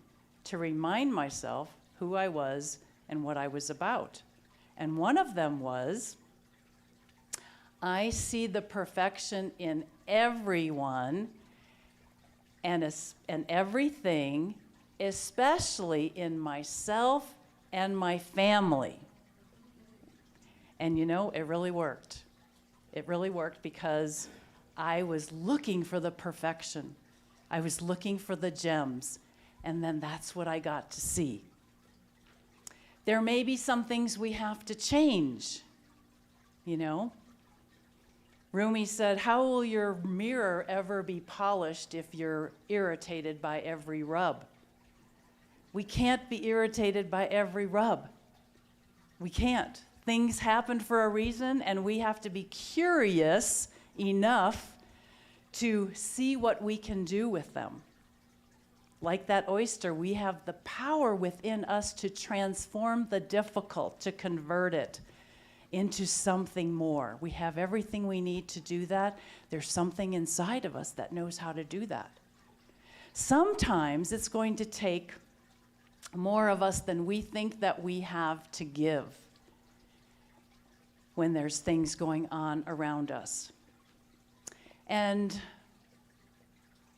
to remind myself who I was and what I was about. And one of them was, I see the perfection in everyone and everything, especially in myself and my family. And it really worked. It really worked because I was looking for the perfection. I was looking for the gems. And then that's what I got to see. There may be some things we have to change, Rumi said, how will your mirror ever be polished if you're irritated by every rub? We can't be irritated by every rub. We can't. Things happen for a reason, and we have to be curious enough to see what we can do with them. Like that oyster, we have the power within us to transform the difficult, to convert it into something more. We have everything we need to do that. There's something inside of us that knows how to do that. Sometimes it's going to take more of us than we think that we have to give when there's things going on around us. And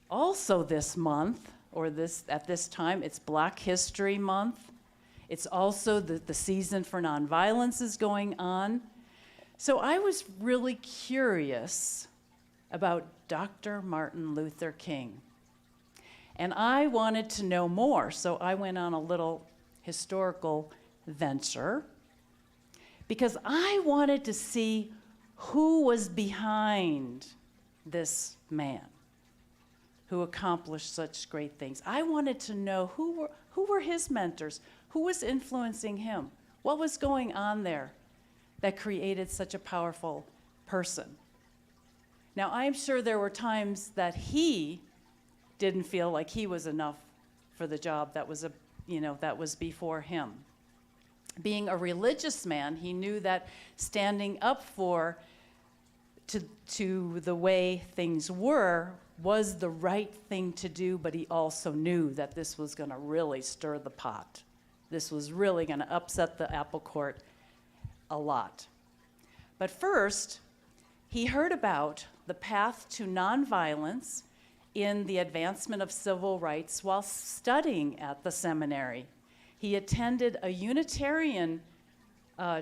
also this month, at this time, it's Black History Month. It's also the season for nonviolence is going on. So I was really curious about Dr. Martin Luther King. And I wanted to know more, so I went on a little historical venture because I wanted to see who was behind this man who accomplished such great things. I wanted to know who were his mentors, who was influencing him, what was going on there that created such a powerful person. Now, I'm sure there were times that he didn't feel like he was enough for the job that was that was before him. Being a religious man, he knew that standing up to the way things were was the right thing to do, but he also knew that this was going to really stir the pot. This was really going to upset the apple cart a lot. But first, he heard about the path to nonviolence in the advancement of civil rights while studying at the seminary. He attended a Unitarian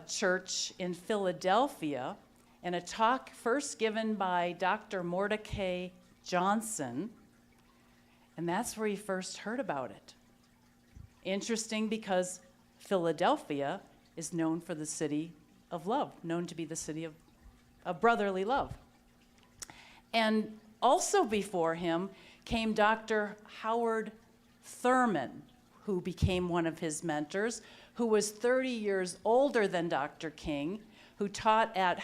church in Philadelphia, and a talk first given by Dr. Mordecai Johnson, and that's where he first heard about it. Interesting, because Philadelphia is known for the city of love, known to be the city of brotherly love. And also before him came Dr. Howard Thurman, who became one of his mentors, who was 30 years older than Dr. King, who taught at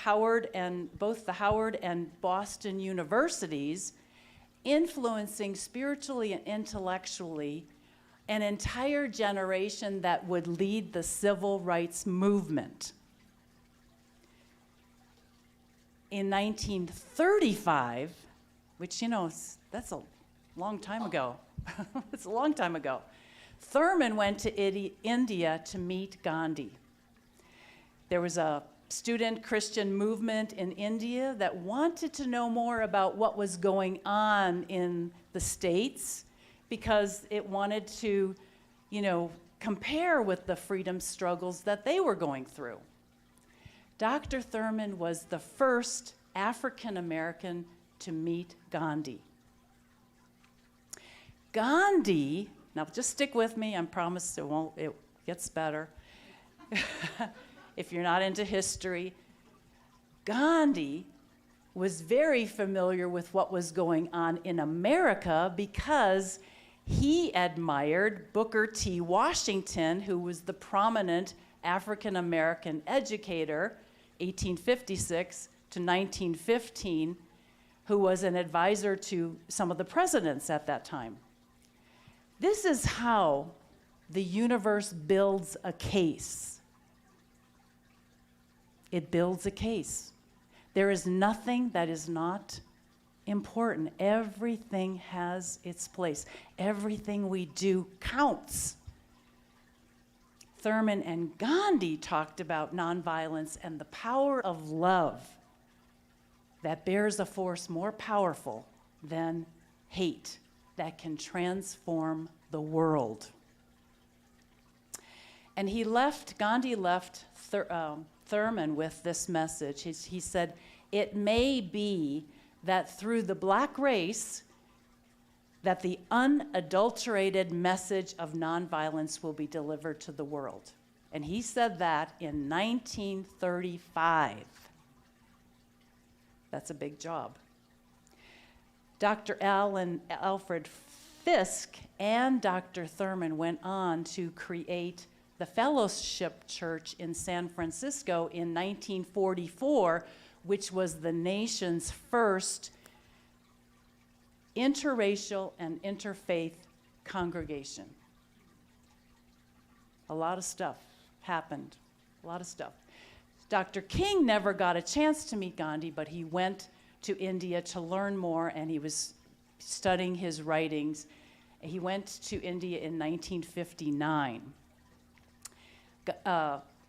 both the Howard and Boston universities, influencing spiritually and intellectually an entire generation that would lead the civil rights movement. In 1935, which, that's a long time ago. It's a long time ago. Thurman went to India to meet Gandhi. There was a student Christian movement in India that wanted to know more about what was going on in the States because it wanted to, compare with the freedom struggles that they were going through. Dr. Thurman was the first African American to meet Gandhi. Gandhi, now just stick with me, I promise it gets better. If you're not into history, Gandhi was very familiar with what was going on in America because he admired Booker T. Washington, who was the prominent African American educator, 1856 to 1915, who was an advisor to some of the presidents at that time. This is how the universe builds a case. It builds a case. There is nothing that is not important. Everything has its place. Everything we do counts. Thurman and Gandhi talked about nonviolence and the power of love that bears a force more powerful than hate that can transform the world. And Gandhi left Thurman with this message. He said, "It may be that through the black race, that the unadulterated message of nonviolence will be delivered to the world." And he said that in 1935. That's a big job. Dr. Alfred Fisk and Dr. Thurman went on to create the Fellowship Church in San Francisco in 1944, which was the nation's first interracial and interfaith congregation. A lot of stuff happened, a lot of stuff. Dr. King never got a chance to meet Gandhi, but he went to India to learn more, and he was studying his writings. He went to India in 1959.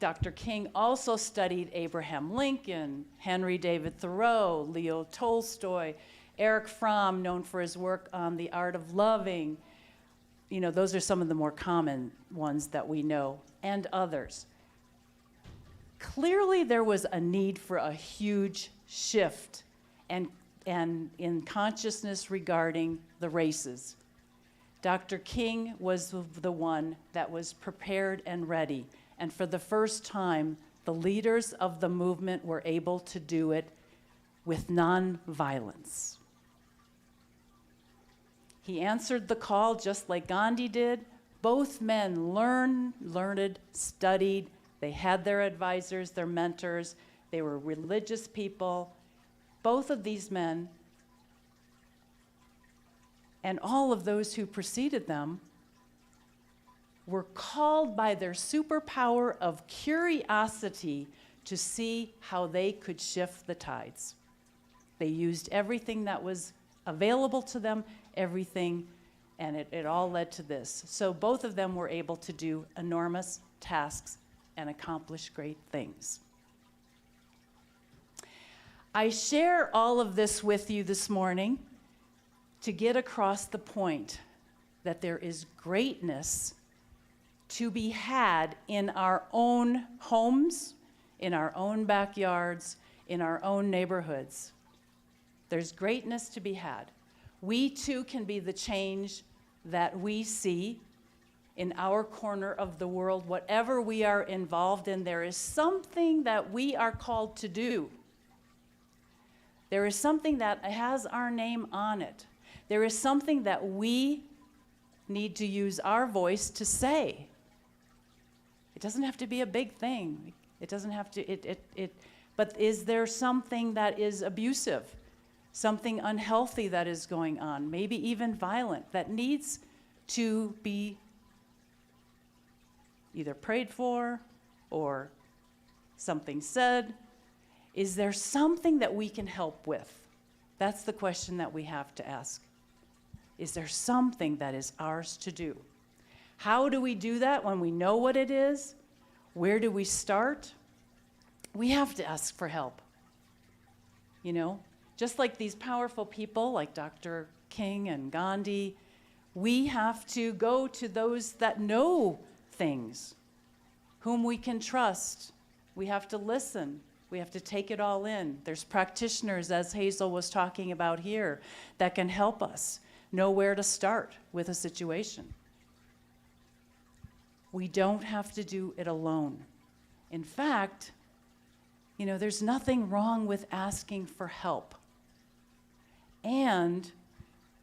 Dr. King also studied Abraham Lincoln, Henry David Thoreau, Leo Tolstoy, Erich Fromm, known for his work on the art of loving. Those are some of the more common ones that we know, and others. Clearly, there was a need for a huge shift and in consciousness regarding the races. Dr. King was the one that was prepared and ready. And for the first time, the leaders of the movement were able to do it with nonviolence. He answered the call just like Gandhi did. Both men learned, studied. They had their advisors, their mentors. They were religious people. Both of these men and all of those who preceded them were called by their superpower of curiosity to see how they could shift the tides. They used everything that was available to them, everything, and it all led to this. So both of them were able to do enormous tasks and accomplish great things. I share all of this with you this morning to get across the point that there is greatness to be had in our own homes, in our own backyards, in our own neighborhoods. There's greatness to be had. We too can be the change that we see in our corner of the world. Whatever we are involved in, there is something that we are called to do. There is something that has our name on it. There is something that we need to use our voice to say. It doesn't have to be a big thing. It doesn't have to, but is there something that is abusive? Something unhealthy that is going on, maybe even violent, that needs to be either prayed for or something said? Is there something that we can help with? That's the question that we have to ask. Is there something that is ours to do? How do we do that when we know what it is? Where do we start? We have to ask for help. You know, just like these powerful people like Dr. King and Gandhi, we have to go to those that know things, whom we can trust. We have to listen. We have to take it all in. There's practitioners, as Hazel was talking about here, that can help us know where to start with a situation. We don't have to do it alone. In fact, you know, there's nothing wrong with asking for help. And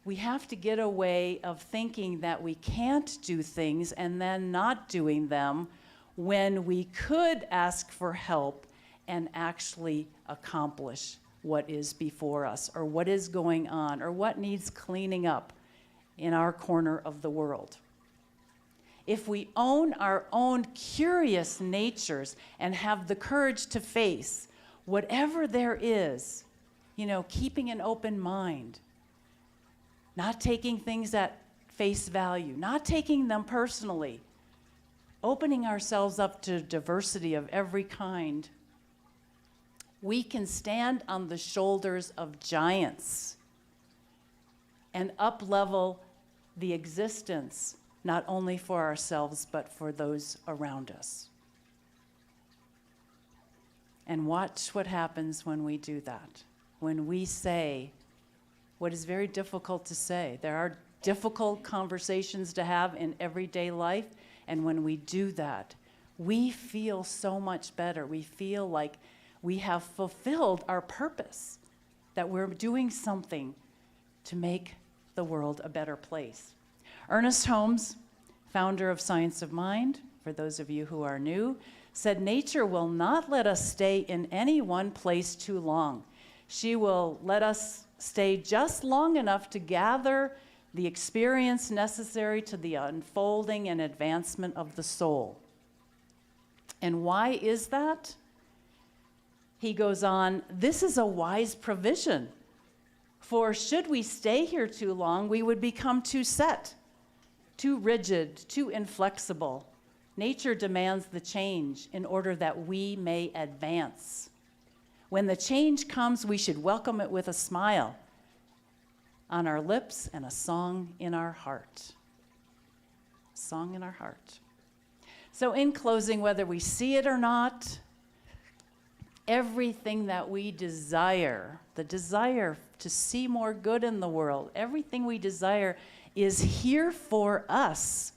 we have to get away of thinking that we can't do things and then not doing them when we could ask for help and actually accomplish what is before us or what is going on or what needs cleaning up in our corner of the world. If we own our own curious natures and have the courage to face whatever there is, you know, keeping an open mind, not taking things at face value, not taking them personally, opening ourselves up to diversity of every kind, we can stand on the shoulders of giants and up-level the existence, not only for ourselves, but for those around us. And watch what happens when we do that. When we say what is very difficult to say. There are difficult conversations to have in everyday life, and when we do that, we feel so much better. We feel like we have fulfilled our purpose, that we're doing something to make the world a better place. Ernest Holmes, founder of Science of Mind, for those of you who are new, said, "Nature will not let us stay in any one place too long. She will let us stay just long enough to gather the experience necessary to the unfolding and advancement of the soul." And why is that? He goes on, "This is a wise provision. For should we stay here too long, we would become too set, too rigid, too inflexible. Nature demands the change in order that we may advance. When the change comes, we should welcome it with a smile on our lips and a song in our heart." Song in our heart. So in closing, whether we see it or not, everything that we desire, the desire to see more good in the world, everything we desire is here for us.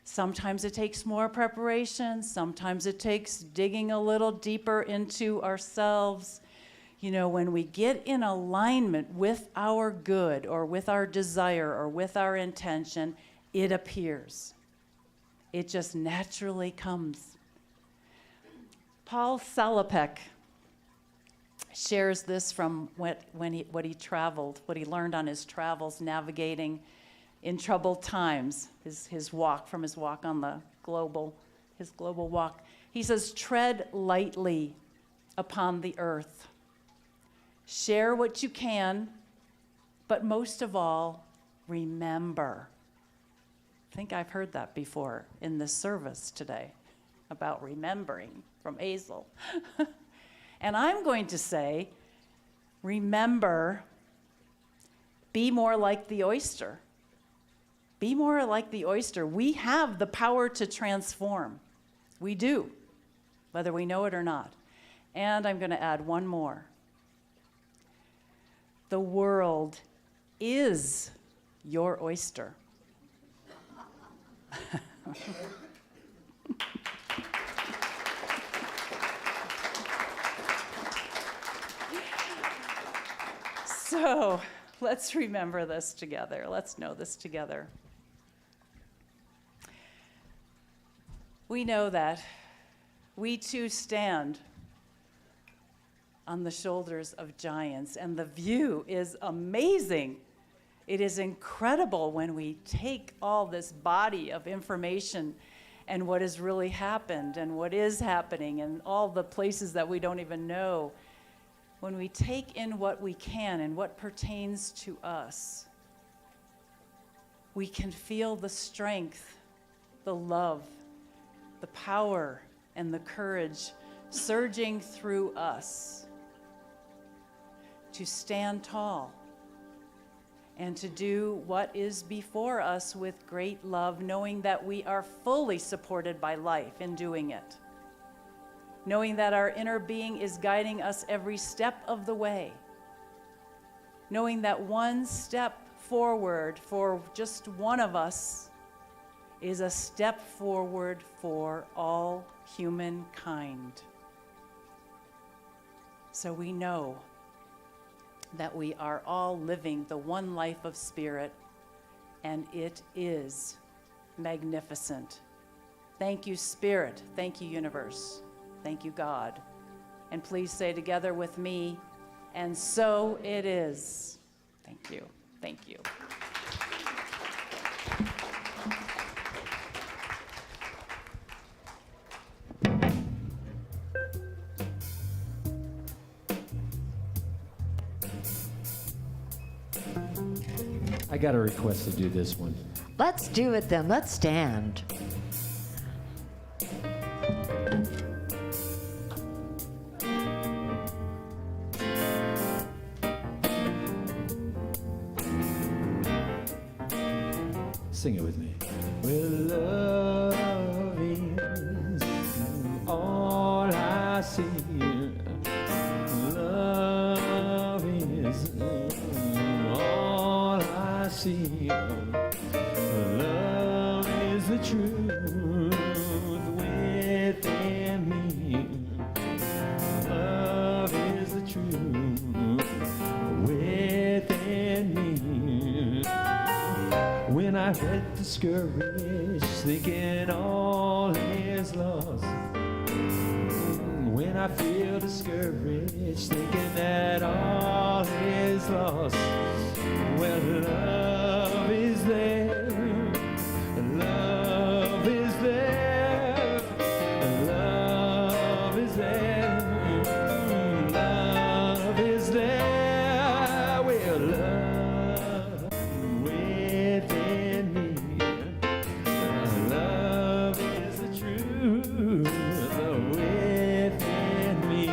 Sometimes it takes more preparation. Sometimes it takes digging a little deeper into ourselves. You know, when we get in alignment with our good or with our desire or with our intention, it appears. It just naturally comes. Paul Salopek shares this from what he traveled, what he learned on his travels navigating in troubled times, his walk on the his global walk. He says, tread lightly upon the earth. Share what you can, but most of all, remember. I think I've heard that before in this service today about remembering from Hazel. And I'm going to say, remember, be more like the oyster. Be more like the oyster. We have the power to transform. We do, whether we know it or not. And I'm going to add one more. The world is your oyster. So let's remember this together. Let's know this together. We know that we too stand on the shoulders of giants, and the view is amazing. It is incredible when we take all this body of information and what has really happened and what is happening and all the places that we don't even know. When we take in what we can and what pertains to us, we can feel the strength, the love, the power, and the courage surging through us to stand tall and to do what is before us with great love, knowing that we are fully supported by life in doing it. Knowing that our inner being is guiding us every step of the way. Knowing that one step forward for just one of us is a step forward for all humankind. So we know that we are all living the one life of spirit, and it is magnificent. Thank you, Spirit. Thank you, universe. Thank you, God. And please say together with me, and so it is. Thank you. Thank you. I got a request to do this one. Let's do it then. Let's stand. Sing it with me. Well, love is all I see. Love is all I see. Love is the truth within me. Love is the truth within me. When I get discouraged, thinking all is lost. When I feel discouraged, thinking that all is lost. Well, love is there. Love is there. Love is there. Love is there. Well, love within me. Love is the truth within me.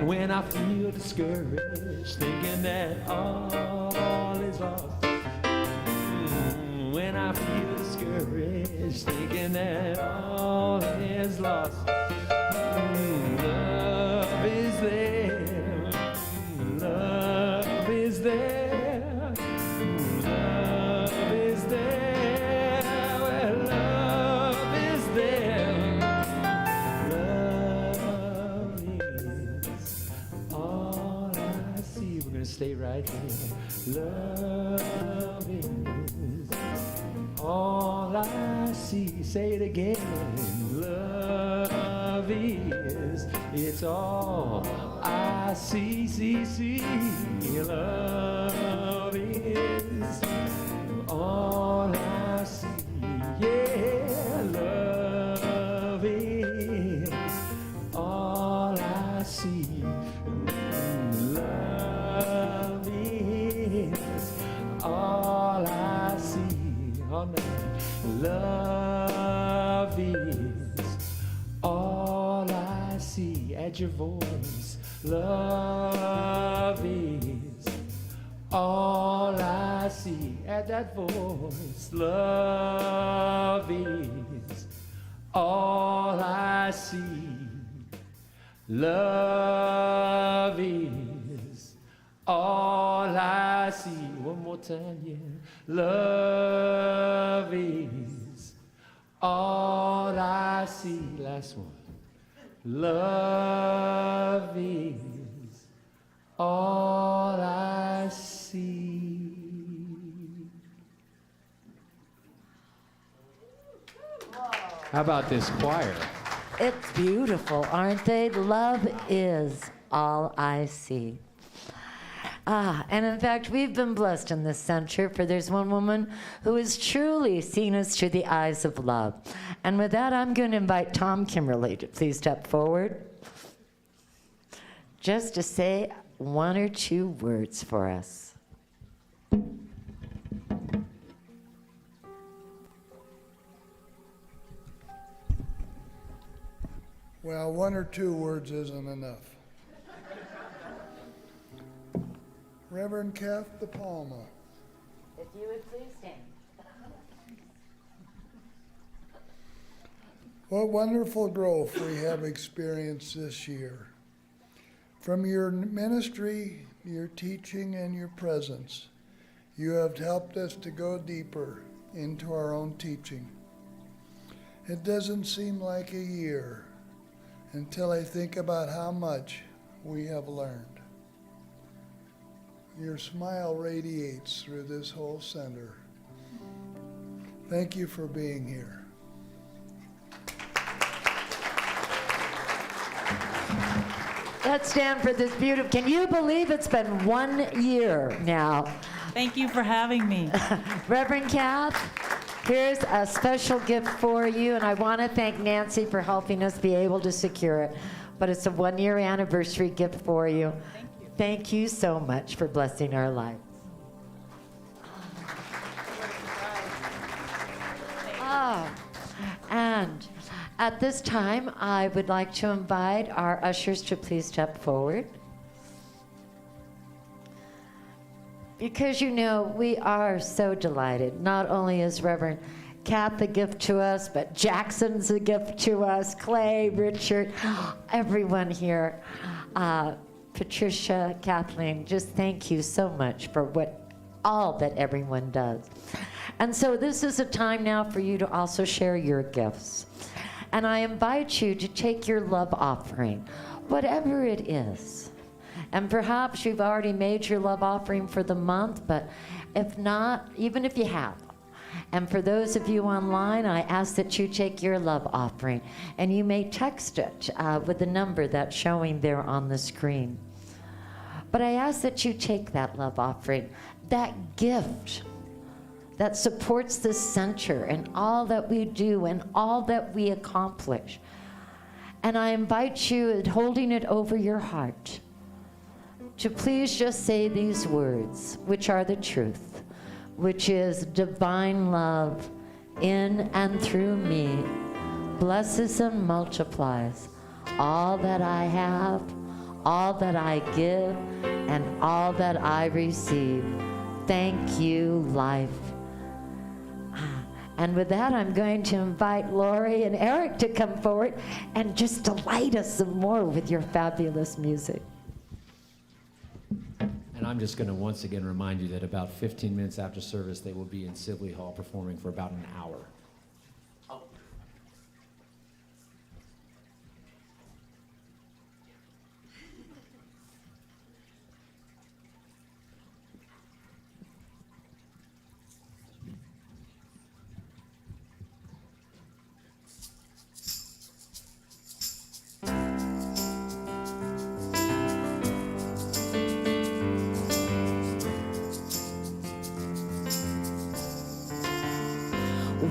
When I feel discouraged, thinking that all is lost. When I feel discouraged, thinking that all is lost. Love is there. Love is there. gonna stay right here. Love is all I see. Say it again. Love is, it's all I see, see. Love is all I see. Yeah, love is all I see. Love is all I see. All night. Love is all I see. Add your voice. Love is all I see. Add that voice. Love is all I see. Love is all I see. One more time, yeah. Love is all I see. Last one. Love is all I see. How about this choir? It's beautiful, aren't they? Love is all I see. And in fact, we've been blessed in this center, for there's one woman who has truly seen us through the eyes of love. And with that, I'm going to invite Tom Kimberly to please step forward, just to say one or two words for us. Well, one or two words isn't enough. Reverend Kath De Palma. If you would please stand. What wonderful growth we have experienced this year. From your ministry, your teaching, and your presence, you have helped us to go deeper into our own teaching. It doesn't seem like a year until I think about how much we have learned. Your smile radiates through this whole center. Thank you for being here. Let's stand for this beautiful. Can you believe it's been 1 year now? Thank you for having me. Reverend Kath, here's a special gift for you, and I want to thank Nancy for helping us be able to secure it. But it's a 1-year anniversary gift for you. Thank you. Thank you so much for blessing our lives. And at this time, I would like to invite our ushers to please step forward. Because you know, we are so delighted. Not only is Reverend Kath a gift to us, but Jackson's a gift to us, Clay, Richard, everyone here. Patricia, Kathleen, just thank you so much for all that everyone does. And so this is a time now for you to also share your gifts. And I invite you to take your love offering, whatever it is. And perhaps you've already made your love offering for the month, but if not, even if you have. And for those of you online, I ask that you take your love offering, and you may text it with the number that's showing there on the screen. But I ask that you take that love offering, that gift that supports the center and all that we do and all that we accomplish. And I invite you, holding it over your heart, to please just say these words, which are the truth, which is divine love in and through me blesses and multiplies all that I have, all that I give, and all that I receive. Thank you, life. And with that, I'm going to invite Lori and Eric to come forward and just delight us some more with your fabulous music. And I'm just going to once again remind you that about 15 minutes after service, they will be in Sibley Hall performing for about an hour.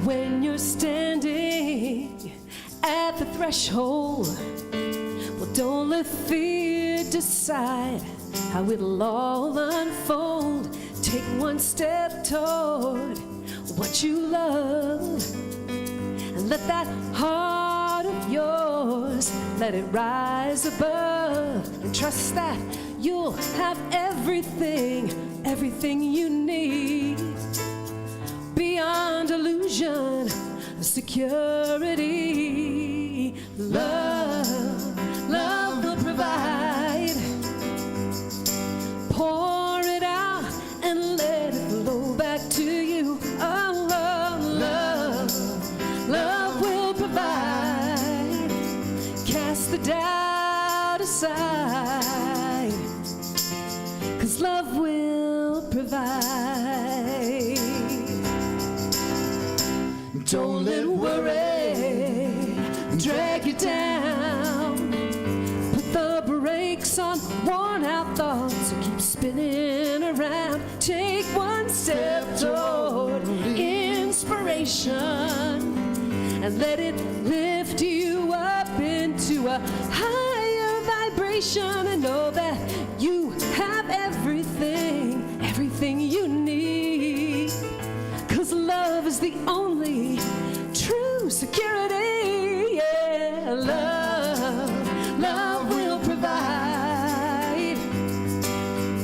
When you're standing at the threshold, well, don't let fear decide how it'll all unfold. Take one step toward what you love, and let that heart of yours, let it rise above, and trust that you'll have everything, everything you need, beyond illusion of security. Love, love will provide. Pour it out and let it flow back to you. Oh, love, love will provide. Cast the doubt aside, 'cause love will provide. Don't let worry drag you down. Put the brakes on worn out thoughts so keep spinning around. Take one step toward inspiration and let it lift you up into a higher vibration, and know that you have everything, everything you need. 'Cause love is the only true security. Yeah, love will provide.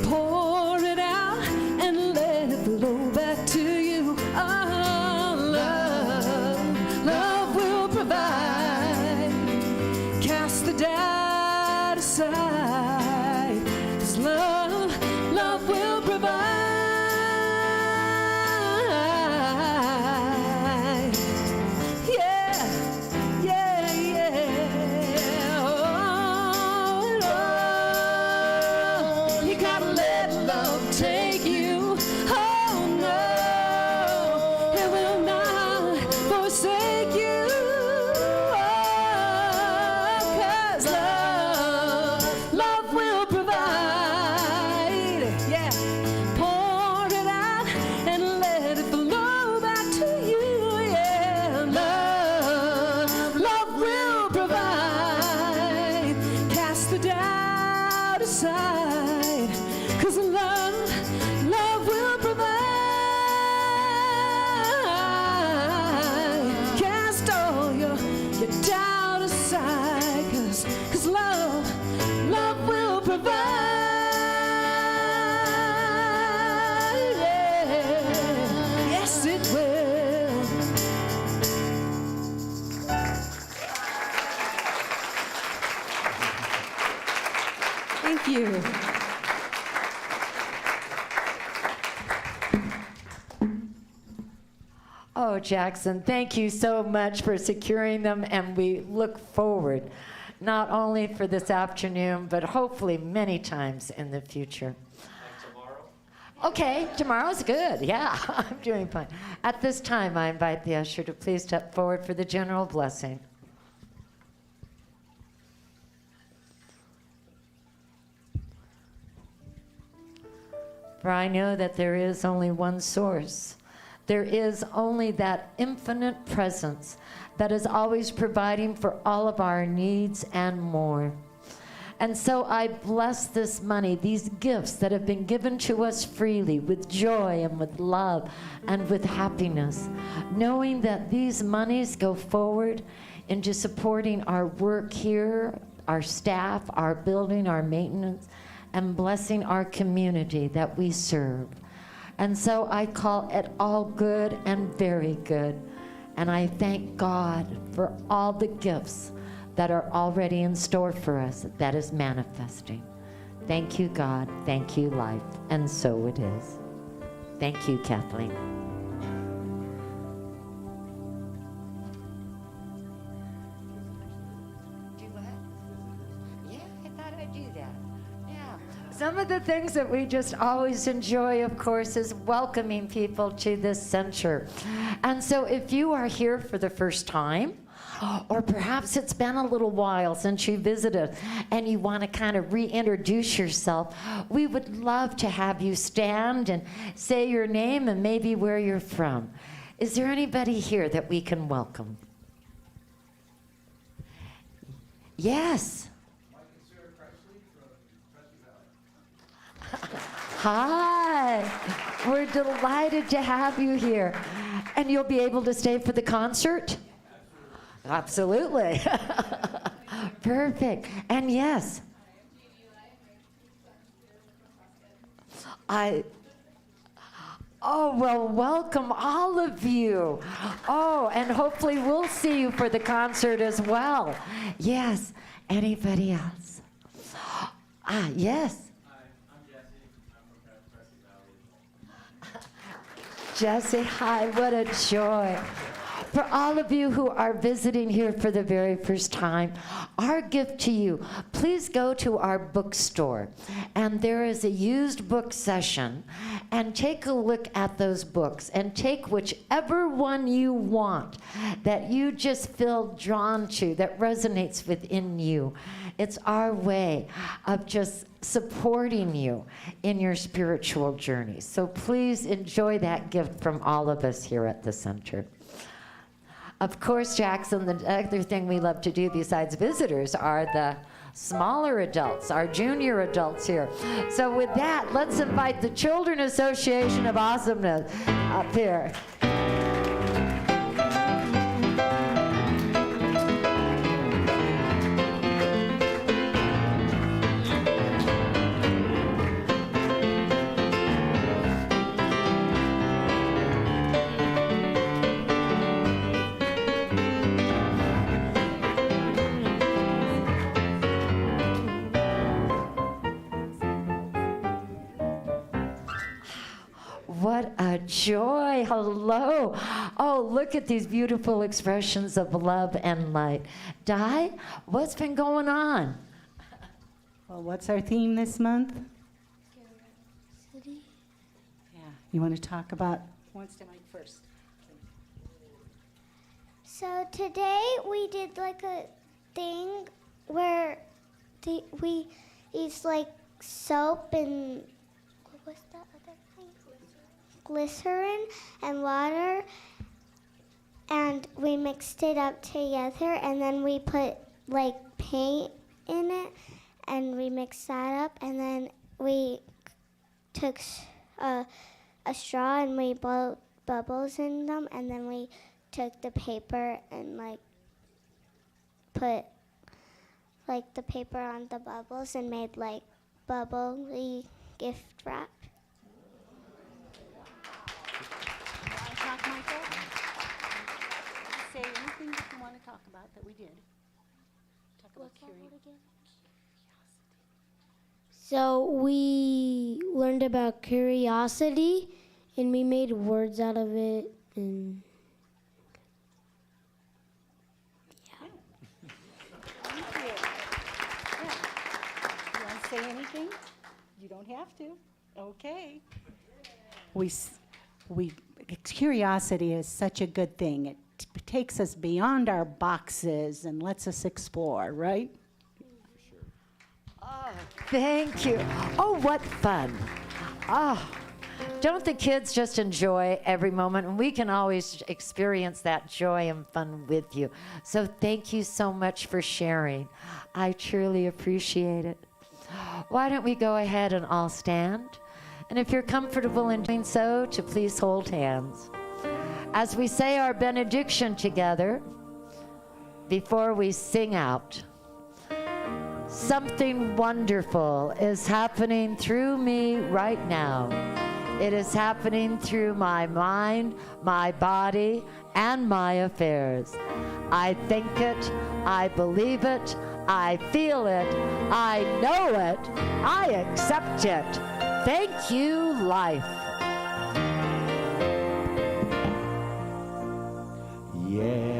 Pour it out and let it flow back to you. Oh, love will provide. Cast the doubt aside, 'cause love will provide. Thank you. Oh, Jackson, thank you so much for securing them, and we look forward not only for this afternoon, but hopefully many times in the future. Okay, tomorrow's good. Yeah, I'm doing fine. At this time, I invite the usher to please step forward for the general blessing. For I know that there is only one source. There is only that infinite presence that is always providing for all of our needs and more. And so I bless this money, these gifts that have been given to us freely, with joy and with love and with happiness, knowing that these monies go forward into supporting our work here, our staff, our building, our maintenance, and blessing our community that we serve. And so I call it all good and very good. And I thank God for all the gifts that are already in store for us that is manifesting. Thank you, God. Thank you, life. And so it is. Thank you, Kathleen. Do what? Yeah, I thought I'd do that. Yeah. Some of the things that we just always enjoy, of course, is welcoming people to this center. And so if you are here for the first time, or perhaps it's been a little while since you visited and you want to kind of reintroduce yourself, we would love to have you stand and say your name and maybe where you're from. Is there anybody here that we can welcome? Yes. Hi. We're delighted to have you here. And you'll be able to stay for the concert? Absolutely. Perfect. And yes. Oh, well, welcome all of you. Oh, and hopefully we'll see you for the concert as well. Yes. Anybody else? Yes. Hi, I'm Jesse. I'm from Prescott Valley. Jesse, hi, what a joy. For all of you who are visiting here for the very first time, our gift to you, please go to our bookstore. And there is a used book session. And take a look at those books and take whichever one you want that you just feel drawn to, that resonates within you. It's our way of just supporting you in your spiritual journey. So please enjoy that gift from all of us here at the center. Of course, Jackson, the other thing we love to do besides visitors are the smaller adults, our junior adults here. So with that, let's invite the Children Association of Awesomeness up here. What a joy. Hello. Oh, look at these beautiful expressions of love and light. Di, what's been going on? Well, what's our theme this month? Curiosity. Yeah. You want to talk about? Who wants to mic first? So today we did like a thing where we used like soap and what was that other thing? Glycerin and water, and we mixed it up together, and then we put like paint in it, and we mixed that up, and then we took a straw and we blew bubbles in them, and then we took the paper and like put like the paper on the bubbles and made like bubbly gift wrap. Talk, Michael? Say anything that you want to talk about that we did. Talk about curiosity. So we learned about curiosity, and we made words out of it, and Thank you. Yeah. You want to say anything? You don't have to. Okay. Curiosity is such a good thing. It takes us beyond our boxes and lets us explore, right? Oh, thank you. Oh, what fun. Oh, don't the kids just enjoy every moment? And we can always experience that joy and fun with you. So thank you so much for sharing. I truly appreciate it. Why don't we go ahead and all stand? And if you're comfortable in doing so, to please hold hands. As we say our benediction together, before we sing out, something wonderful is happening through me right now. It is happening through my mind, my body, and my affairs. I think it, I believe it, I feel it, I know it, I accept it. Thank you, life. Yeah.